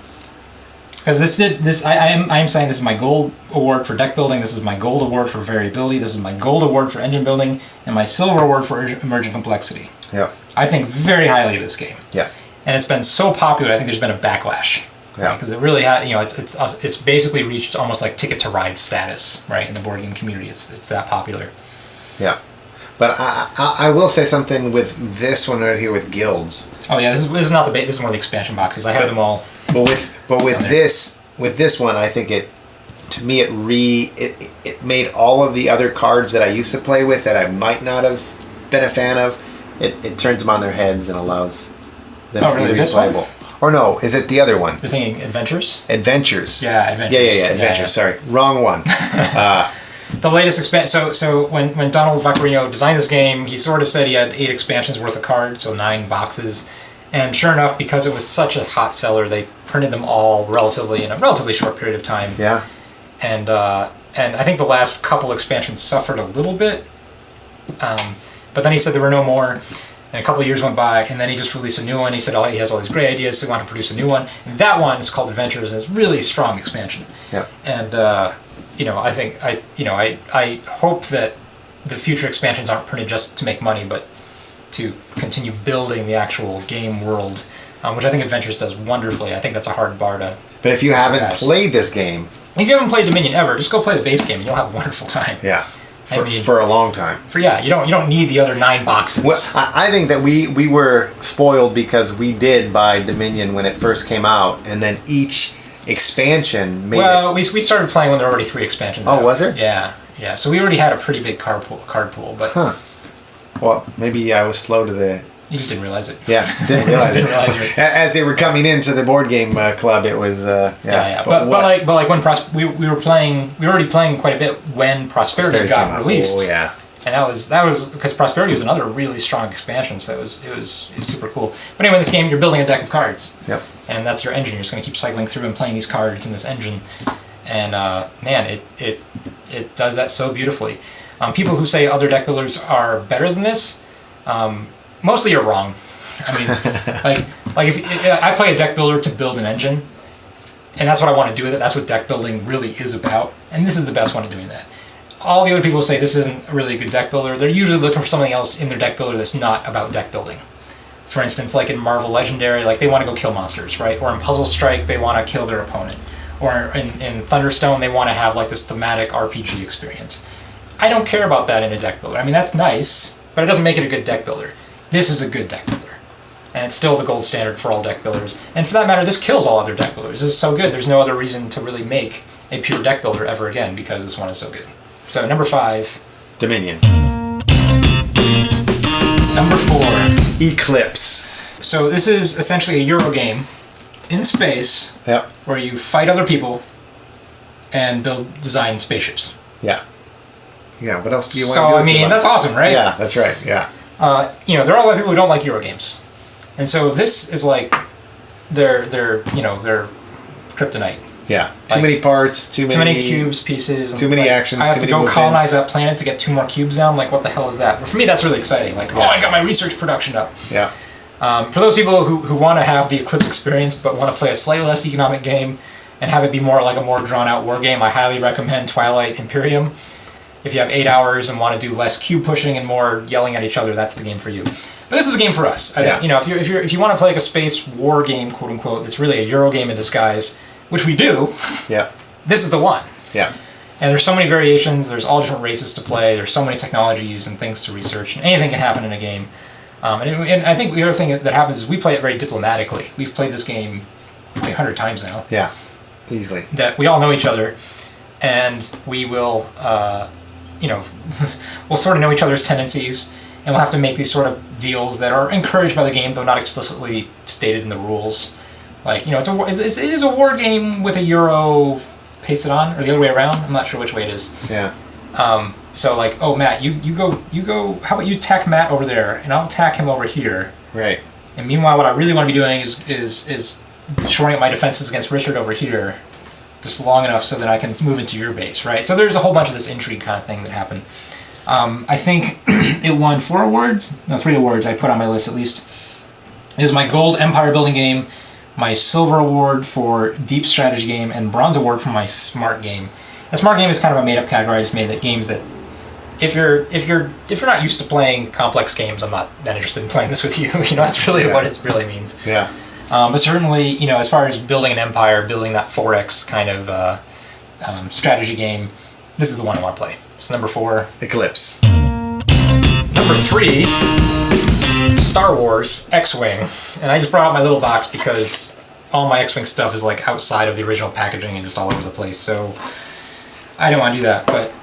Because I am saying this is my gold award for deck building, this is my gold award for variability, this is my gold award for engine building, and my silver award for emergent complexity. Yeah. I think very highly of this game. Yeah. And it's been so popular, I think there's been a backlash. Yeah. Because it really had, it's basically reached almost like Ticket to Ride status, right, in the board game community. It's that popular. Yeah. But I will say something with this one right here with guilds. Oh yeah, this is not the this is one of the expansion boxes. I have them all But with this one, I think it made all of the other cards that I used to play with that I might not have been a fan of. It turns them on their heads and allows them to be replayable. Or no, is it the other one? You're thinking Adventures? Adventures. Yeah, Adventures. Yeah, Adventures. Yeah. Sorry, wrong one. The latest expansion. So when Donald Vaccarino designed this game, he sort of said he had 8 expansions worth of cards, so 9 boxes. And sure enough, because it was such a hot seller, they printed them all in a relatively short period of time. Yeah. And I think the last couple expansions suffered a little bit. But then he said there were no more. And a couple of years went by, and then he just released a new one. He said, he has all these great ideas, so he wanted to produce a new one. And that one is called Adventures, and it's a really strong expansion. Yep. And I hope that the future expansions aren't printed just to make money, but to continue building the actual game world, which I think Adventures does wonderfully. I think that's a hard bar to. But if you haven't played this game, if you haven't played Dominion ever, just go play the base game, and you'll have a wonderful time. Yeah. For a long time. You don't need the other 9 boxes. Well, I think that we were spoiled because we did buy Dominion when it first came out, and then each expansion made it. We started playing when there were already 3 expansions. Oh, was there? Yeah. So we already had a pretty big card pool, but. Huh. Well, maybe I was slow to the. You just didn't realize it. Yeah, didn't realize it. Realize As they were coming into the board game club, it was yeah. But like when we were already playing quite a bit when Prosperity got released. Oh yeah. And that was because Prosperity was another really strong expansion, so it was super cool. But anyway, in this game, you're building a deck of cards. Yep. And that's your engine. You're just going to keep cycling through and playing these cards in this engine, and man, it does that so beautifully. People who say other deck builders are better than this. Mostly you're wrong. I mean, like if I play a deck builder to build an engine, and that's what I want to do with it. That's what deck building really is about, and this is the best one at doing that. All the other people say this isn't really a good deck builder. They're usually looking for something else in their deck builder that's not about deck building. For instance, like in Marvel Legendary, like they want to go kill monsters, right? Or in Puzzle Strike, they want to kill their opponent. Or in Thunderstone, they want to have like this thematic RPG experience. I don't care about that in a deck builder. I mean, that's nice, but it doesn't make it a good deck builder. This is a good deck builder. And it's still the gold standard for all deck builders. And for that matter, this kills all other deck builders. This is so good, there's no other reason to really make a pure deck builder ever again because this one is so good. So number 5. Dominion. Number 4. Eclipse. So this is essentially a Euro game in space where you fight other people and design spaceships. Yeah. Yeah, what else do you want to do? So, I mean, that's awesome, right? Yeah, that's right, yeah. There are a lot of people who don't like Euro games. And so this is like their kryptonite. Yeah, too many parts, too many cubes, pieces. Too many actions, I have too to many go colonize that planet to get 2 more cubes down. Like, what the hell is that? But for me, that's really exciting. Like, I got my research production up. Yeah. For those people who want to have the Eclipse experience but want to play a slightly less economic game and have it be more like a more drawn-out war game, I highly recommend Twilight Imperium. If you have 8 hours and want to do less cube pushing and more yelling at each other, that's the game for you. But this is the game for us. I think, if you want to play like a space war game, quote unquote, it's really a Euro game in disguise, which we do. Yeah. This is the one. Yeah. And there's so many variations. There's all different races to play. There's so many technologies and things to research. And anything can happen in a game. And I think the other thing that happens is we play it very diplomatically. We've played this game probably 100 times now. Yeah. Easily. That we all know each other, and we will. We'll sort of know each other's tendencies, and we'll have to make these sort of deals that are encouraged by the game, though not explicitly stated in the rules. Like, it is a war game with a Euro paste it on, or the other way around. I'm not sure which way it is. Yeah. So like, oh Matt, you go. How about you attack Matt over there, and I'll attack him over here. Right. And meanwhile, what I really want to be doing is shoring up my defenses against Richard over here. Just long enough so that I can move into your base, right? So there's a whole bunch of this intrigue kind of thing that happened. I think it won 3 awards I put on my list at least. It was my gold empire building game, my silver award for deep strategy game, and bronze award for my smart game. A smart game is kind of a made-up category. I just made that games that if you're not used to playing complex games, I'm not that interested in playing this with you. That's really what it really means. Yeah. But certainly, as far as building an empire, building that 4X kind of strategy game, this is the one I want to play. So number 4. Eclipse. Number 3, Star Wars X-Wing. And I just brought out my little box because all my X-Wing stuff is like outside of the original packaging and just all over the place. So I don't want to do that. But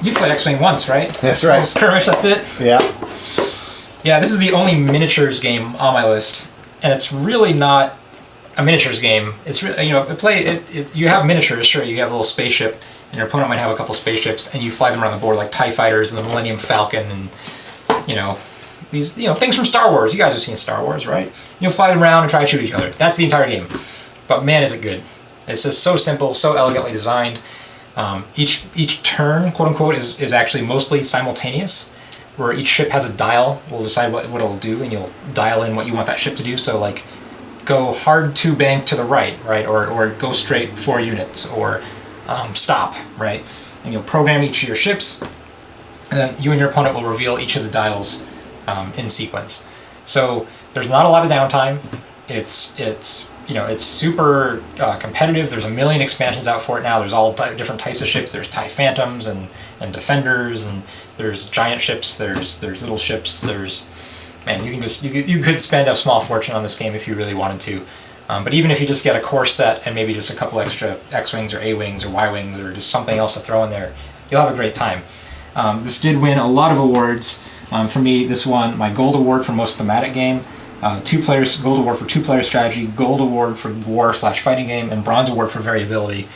you played X-Wing once, right? That's right. Skirmish, that's it? Yeah. Yeah, this is the only miniatures game on my list, and it's really not a miniatures game. It's really, you know, you have miniatures, sure, you have a little spaceship, and your opponent might have a couple spaceships, and you fly them around the board like TIE fighters and the Millennium Falcon, and, you know, these, you know, things from Star Wars. You guys have seen Star Wars, right? You'll fly them around and try to shoot each other. That's the entire game. But man, is it good. It's just so simple, so elegantly designed. Each turn, quote unquote, is actually mostly simultaneous, where each ship has a dial. We'll decide what it'll do, and you'll dial in what you want that ship to do. So like, go hard 2 bank to the right, or go straight 4 units, or stop, right? And you'll program each of your ships, and then you and your opponent will reveal each of the dials in sequence. So there's not a lot of downtime. It's you know, it's super competitive. There's a million expansions out for it now. There's all different types of ships. There's TIE Phantoms and Defenders, and there's giant ships. There's little ships. There's, man, you could spend a small fortune on this game if you really wanted to. But even if you just get a core set and maybe just a couple extra X-Wings or A-Wings or Y-Wings or just something else to throw in there, you'll have a great time. This did win a lot of awards. For me, this won my Gold Award for Most Thematic Game, Gold Award for 2-Player Strategy, Gold Award for War/Fighting Game, and Bronze Award for Variability.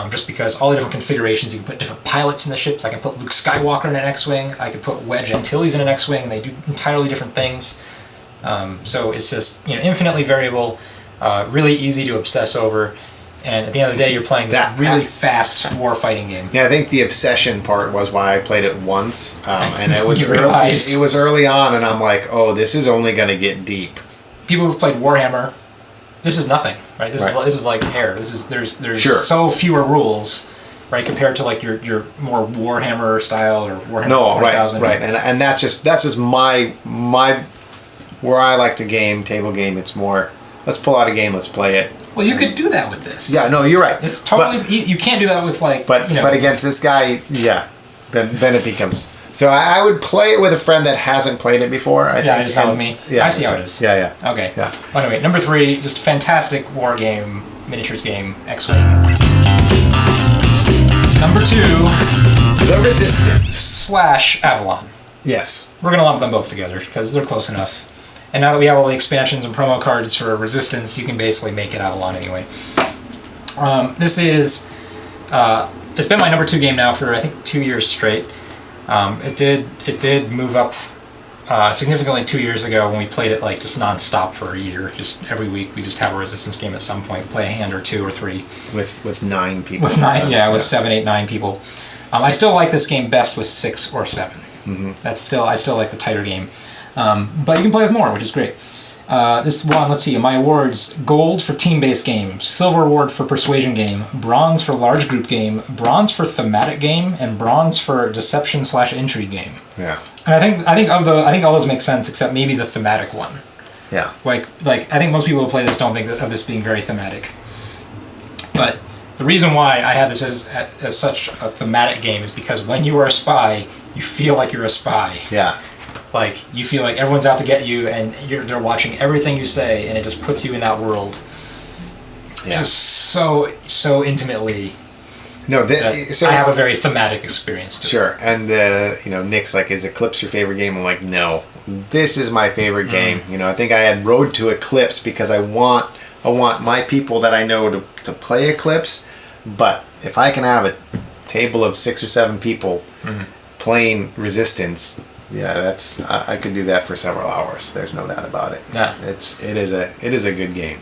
Just because all the different configurations, you can put different pilots in the ships. I can put Luke Skywalker in an X-Wing. I could put Wedge Antilles in an X-Wing. They do entirely different things. So it's just, you know, infinitely variable, really easy to obsess over. And at the end of the day, you're playing this really fast war-fighting game. Yeah, I think the obsession part was why I played it once, and it was it was early on, and I'm like, oh, this is only going to get deep. People who've played Warhammer, this is nothing, right? This is like air. There's sure. so fewer rules, right, compared to like your more Warhammer style or Warhammer. No, 20,000. right, and that's just my where I like to table game. It's more, let's pull out a game, let's play it. Well, you could do that with this. Yeah, no, you're right. It's totally. You can't do that with like. But against this guy, yeah, then it becomes. So I would play it with a friend that hasn't played it before. I think. Just not with me. Yeah, I see how it is. Yeah. Okay. Yeah. Well, anyway, number 3, just fantastic war game, miniatures game, X-Wing. Number 2, The Resistance / Avalon. Yes. We're gonna lump them both together because they're close enough. And now that we have all the expansions and promo cards for Resistance, you can basically make it Avalon anyway. This is, it's been my number 2 game now for I think 2 years straight. It did move up significantly 2 years ago when we played it like just non-stop for a year. Just every week we just have a Resistance game at some point, play a hand or 2 or 3. With 9 people. With 9, yeah, with 7, 8, 9 people. I still like this game best with 6 or 7. Mm-hmm. I still like the tighter game. But you can play with more, which is great. This one, let's see, my awards: Gold for team-based game, Silver Award for Persuasion game, Bronze for large group game, Bronze for thematic game, and Bronze for deception/intrigue game. Yeah. And I think all those make sense except maybe the thematic one. Yeah. Like I think most people who play this don't think of this being very thematic. But the reason why I had this as such a thematic game is because when you are a spy, you feel like you're a spy. Yeah. Like, you feel like everyone's out to get you, and they're watching everything you say, and it just puts you in that world. Yeah. Just so intimately. No, So I have a very thematic experience. Sure, and Nick's like, "Is Eclipse your favorite game?" I'm like, "No, this is my favorite game." I think I had Road to Eclipse because I want my people that I know to play Eclipse, but if I can have a table of 6 or 7 people playing Resistance. Yeah, I could do that for several hours. There's no doubt about it. Yeah, it is a good game.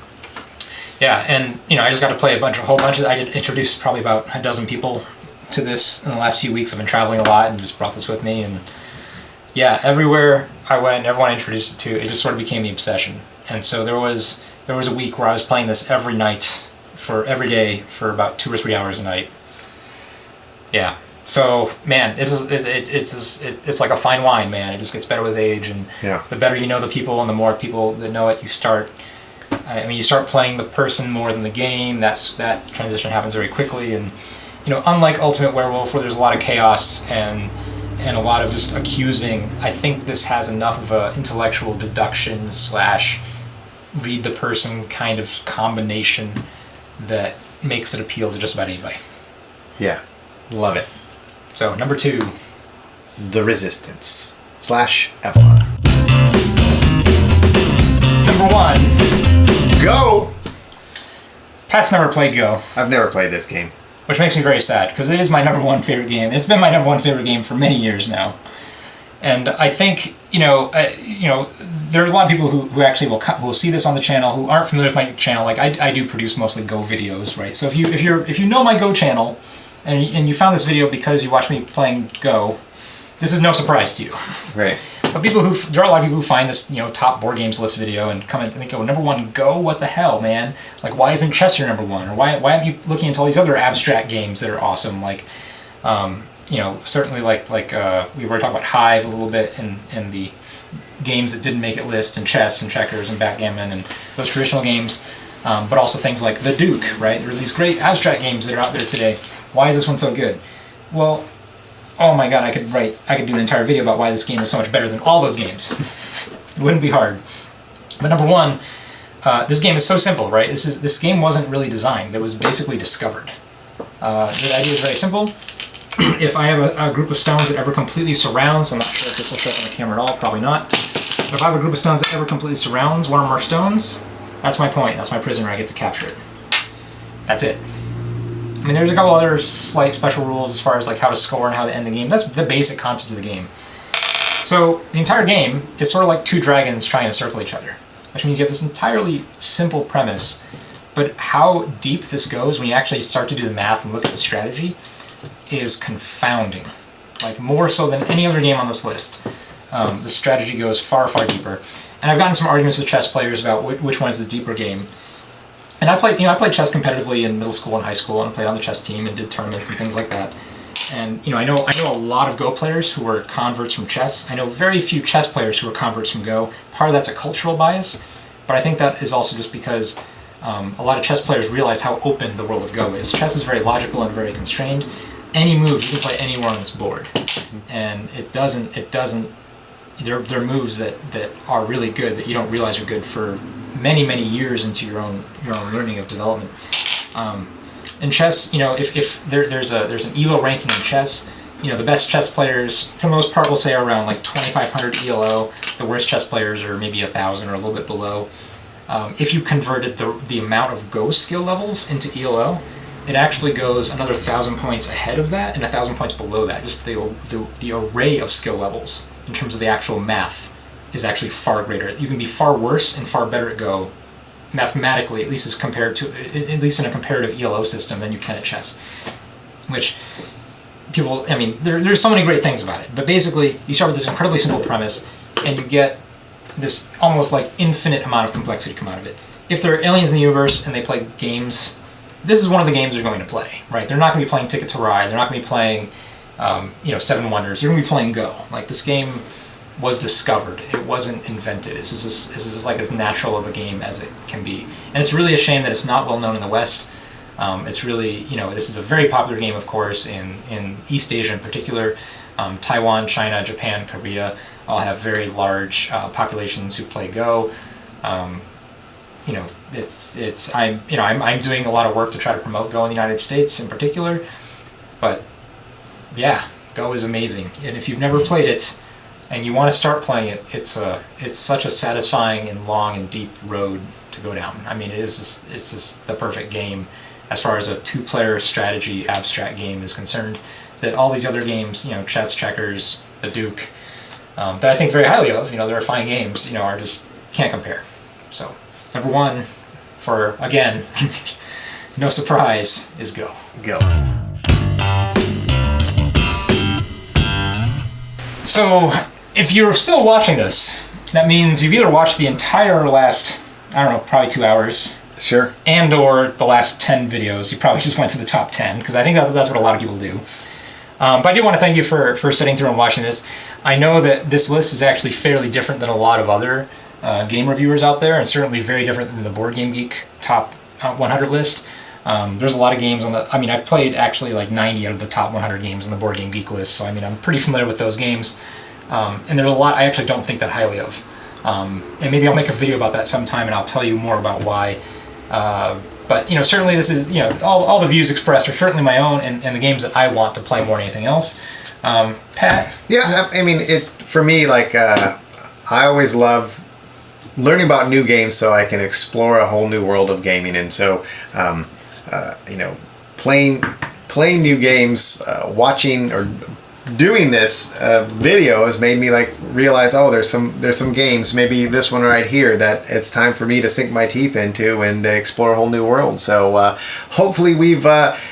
Yeah, and I just got to play a whole bunch of. I introduced probably about a dozen people to this in the last few weeks. I've been traveling a lot and just brought this with me, and yeah, everywhere I went, everyone I introduced it to, it just sort of became the obsession. And so there was a week where I was playing this every day for about 2 or 3 hours a night. Yeah. So, man, it's like a fine wine, man. It just gets better with age, and the better you know the people and the more people that know it, you start playing the person more than the game. That transition happens very quickly, and unlike Ultimate Werewolf, where there's a lot of chaos and a lot of just accusing, I think this has enough of a intellectual deduction / read the person kind of combination that makes it appeal to just about anybody. Yeah, love it. So, number 2. The Resistance / Avalon. Number 1. Go! Pat's never played Go. I've never played this game. Which makes me very sad, because it is my number 1 favorite game. It's been my number 1 favorite game for many years now. And I think, there are a lot of people who actually will see this on the channel who aren't familiar with my channel. Like, I do produce mostly Go videos, right? So if you know my Go channel, and you found this video because you watched me playing Go, this is no surprise to you. Right. But there are a lot of people who find this, top board games list video and come in and think, oh, number 1, Go? What the hell, man? Like, why isn't chess your number 1? Or why aren't you looking into all these other abstract games that are awesome? Like, certainly like we were talking about Hive a little bit in the games that didn't make it list, and chess and checkers and backgammon and those traditional games. But also things like the Duke, right? There are these great abstract games that are out there today. Why is this one so good? Well, oh my god, I could do an entire video about why this game is so much better than all those games. It wouldn't be hard. But number 1, this game is so simple, right? This game wasn't really designed. It was basically discovered. The idea is very simple. If I have a group of stones that ever completely surrounds, I'm not sure if this will show up on the camera at all, probably not. But if I have a group of stones that ever completely surrounds one or more stones, that's my point. That's my prisoner. I get to capture it. That's it. I mean, there's a couple other slight special rules as far as like how to score and how to end the game. That's the basic concept of the game. So the entire game is sort of like 2 dragons trying to circle each other, which means you have this entirely simple premise, but how deep this goes when you actually start to do the math and look at the strategy is confounding. Like, more so than any other game on this list. The strategy goes far, far deeper. And I've gotten some arguments with chess players about which one is the deeper game. And I played chess competitively in middle school and high school, and played on the chess team and did tournaments and things like that. And I know a lot of Go players who were converts from chess. I know very few chess players who are converts from Go. Part of that's a cultural bias, but I think that is also just because a lot of chess players realize how open the world of Go is. Chess is very logical and very constrained. Any move you can play anywhere on this board, and it doesn't. There are moves that are really good that you don't realize are good for many years into your own learning of development. In chess, if there's an ELO ranking in chess, the best chess players for the most part will say around like 2,500 ELO. The worst chess players are maybe 1,000 or a little bit below. If you converted the amount of Go skill levels into ELO, it actually goes another 1,000 points ahead of that and 1,000 points below that. Just the array of skill levels in terms of the actual math is actually far greater. You can be far worse and far better at Go mathematically, at least in a comparative ELO system, than you can at chess. Which people, there's so many great things about it. But basically, you start with this incredibly simple premise, and you get this almost like infinite amount of complexity to come out of it. If there are aliens in the universe and they play games, this is one of the games they're going to play, right? They're not going to be playing Ticket to Ride. They're not going to be playing, Seven Wonders. They're going to be playing Go. Like, this game was discovered. It wasn't invented. This is like as natural of a game as it can be. And it's really a shame that it's not well known in the West. It's really, this is a very popular game, of course, in East Asia in particular. Taiwan, China, Japan, Korea all have very large populations who play Go. I'm doing a lot of work to try to promote Go in the United States in particular, but yeah, Go is amazing. And if you've never played it and you want to start playing it, it's such a satisfying and long and deep road to go down. It's just the perfect game as far as a 2-player strategy abstract game is concerned, that all these other games, chess, checkers, the Duke, that I think very highly of, they're fine games, are just can't compare. So number 1, for, again, no surprise, is Go. Go. So, if you're still watching this, that means you've either watched the entire last, probably 2 hours. Sure. And or the last 10 videos. You probably just went to the top 10, because I think that's what a lot of people do. But I do want to thank you for sitting through and watching this. I know that this list is actually fairly different than a lot of other game reviewers out there, and certainly very different than the Board Game Geek top 100 list. There's a lot of games on the... I've played actually like 90 out of the top 100 games on the Board Game Geek list, so I'm pretty familiar with those games. And there's a lot I actually don't think that highly of. And maybe I'll make a video about that sometime, and I'll tell you more about why. But certainly this is all the views expressed are certainly my own and the games that I want to play more than anything else. Pat? Yeah, I mean, for me, like I always love learning about new games so I can explore a whole new world of gaming, and so playing new games, watching or doing this video has made me like realize, oh, there's some games, maybe this one right here, that it's time for me to sink my teeth into and explore a whole new world. So hopefully we've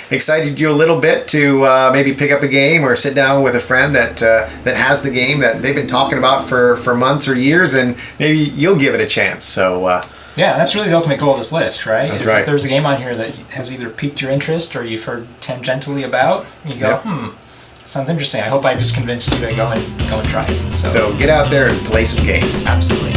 excited you a little bit to maybe pick up a game or sit down with a friend that has the game that they've been talking about for months or years, and maybe you'll give it a chance. So yeah, that's really the ultimate goal of this list, right? That's right. If there's a game on here that has either piqued your interest or you've heard tangentially about, you go, sounds interesting. I hope I just convinced you to go and try it. So get out there and play some games. Absolutely.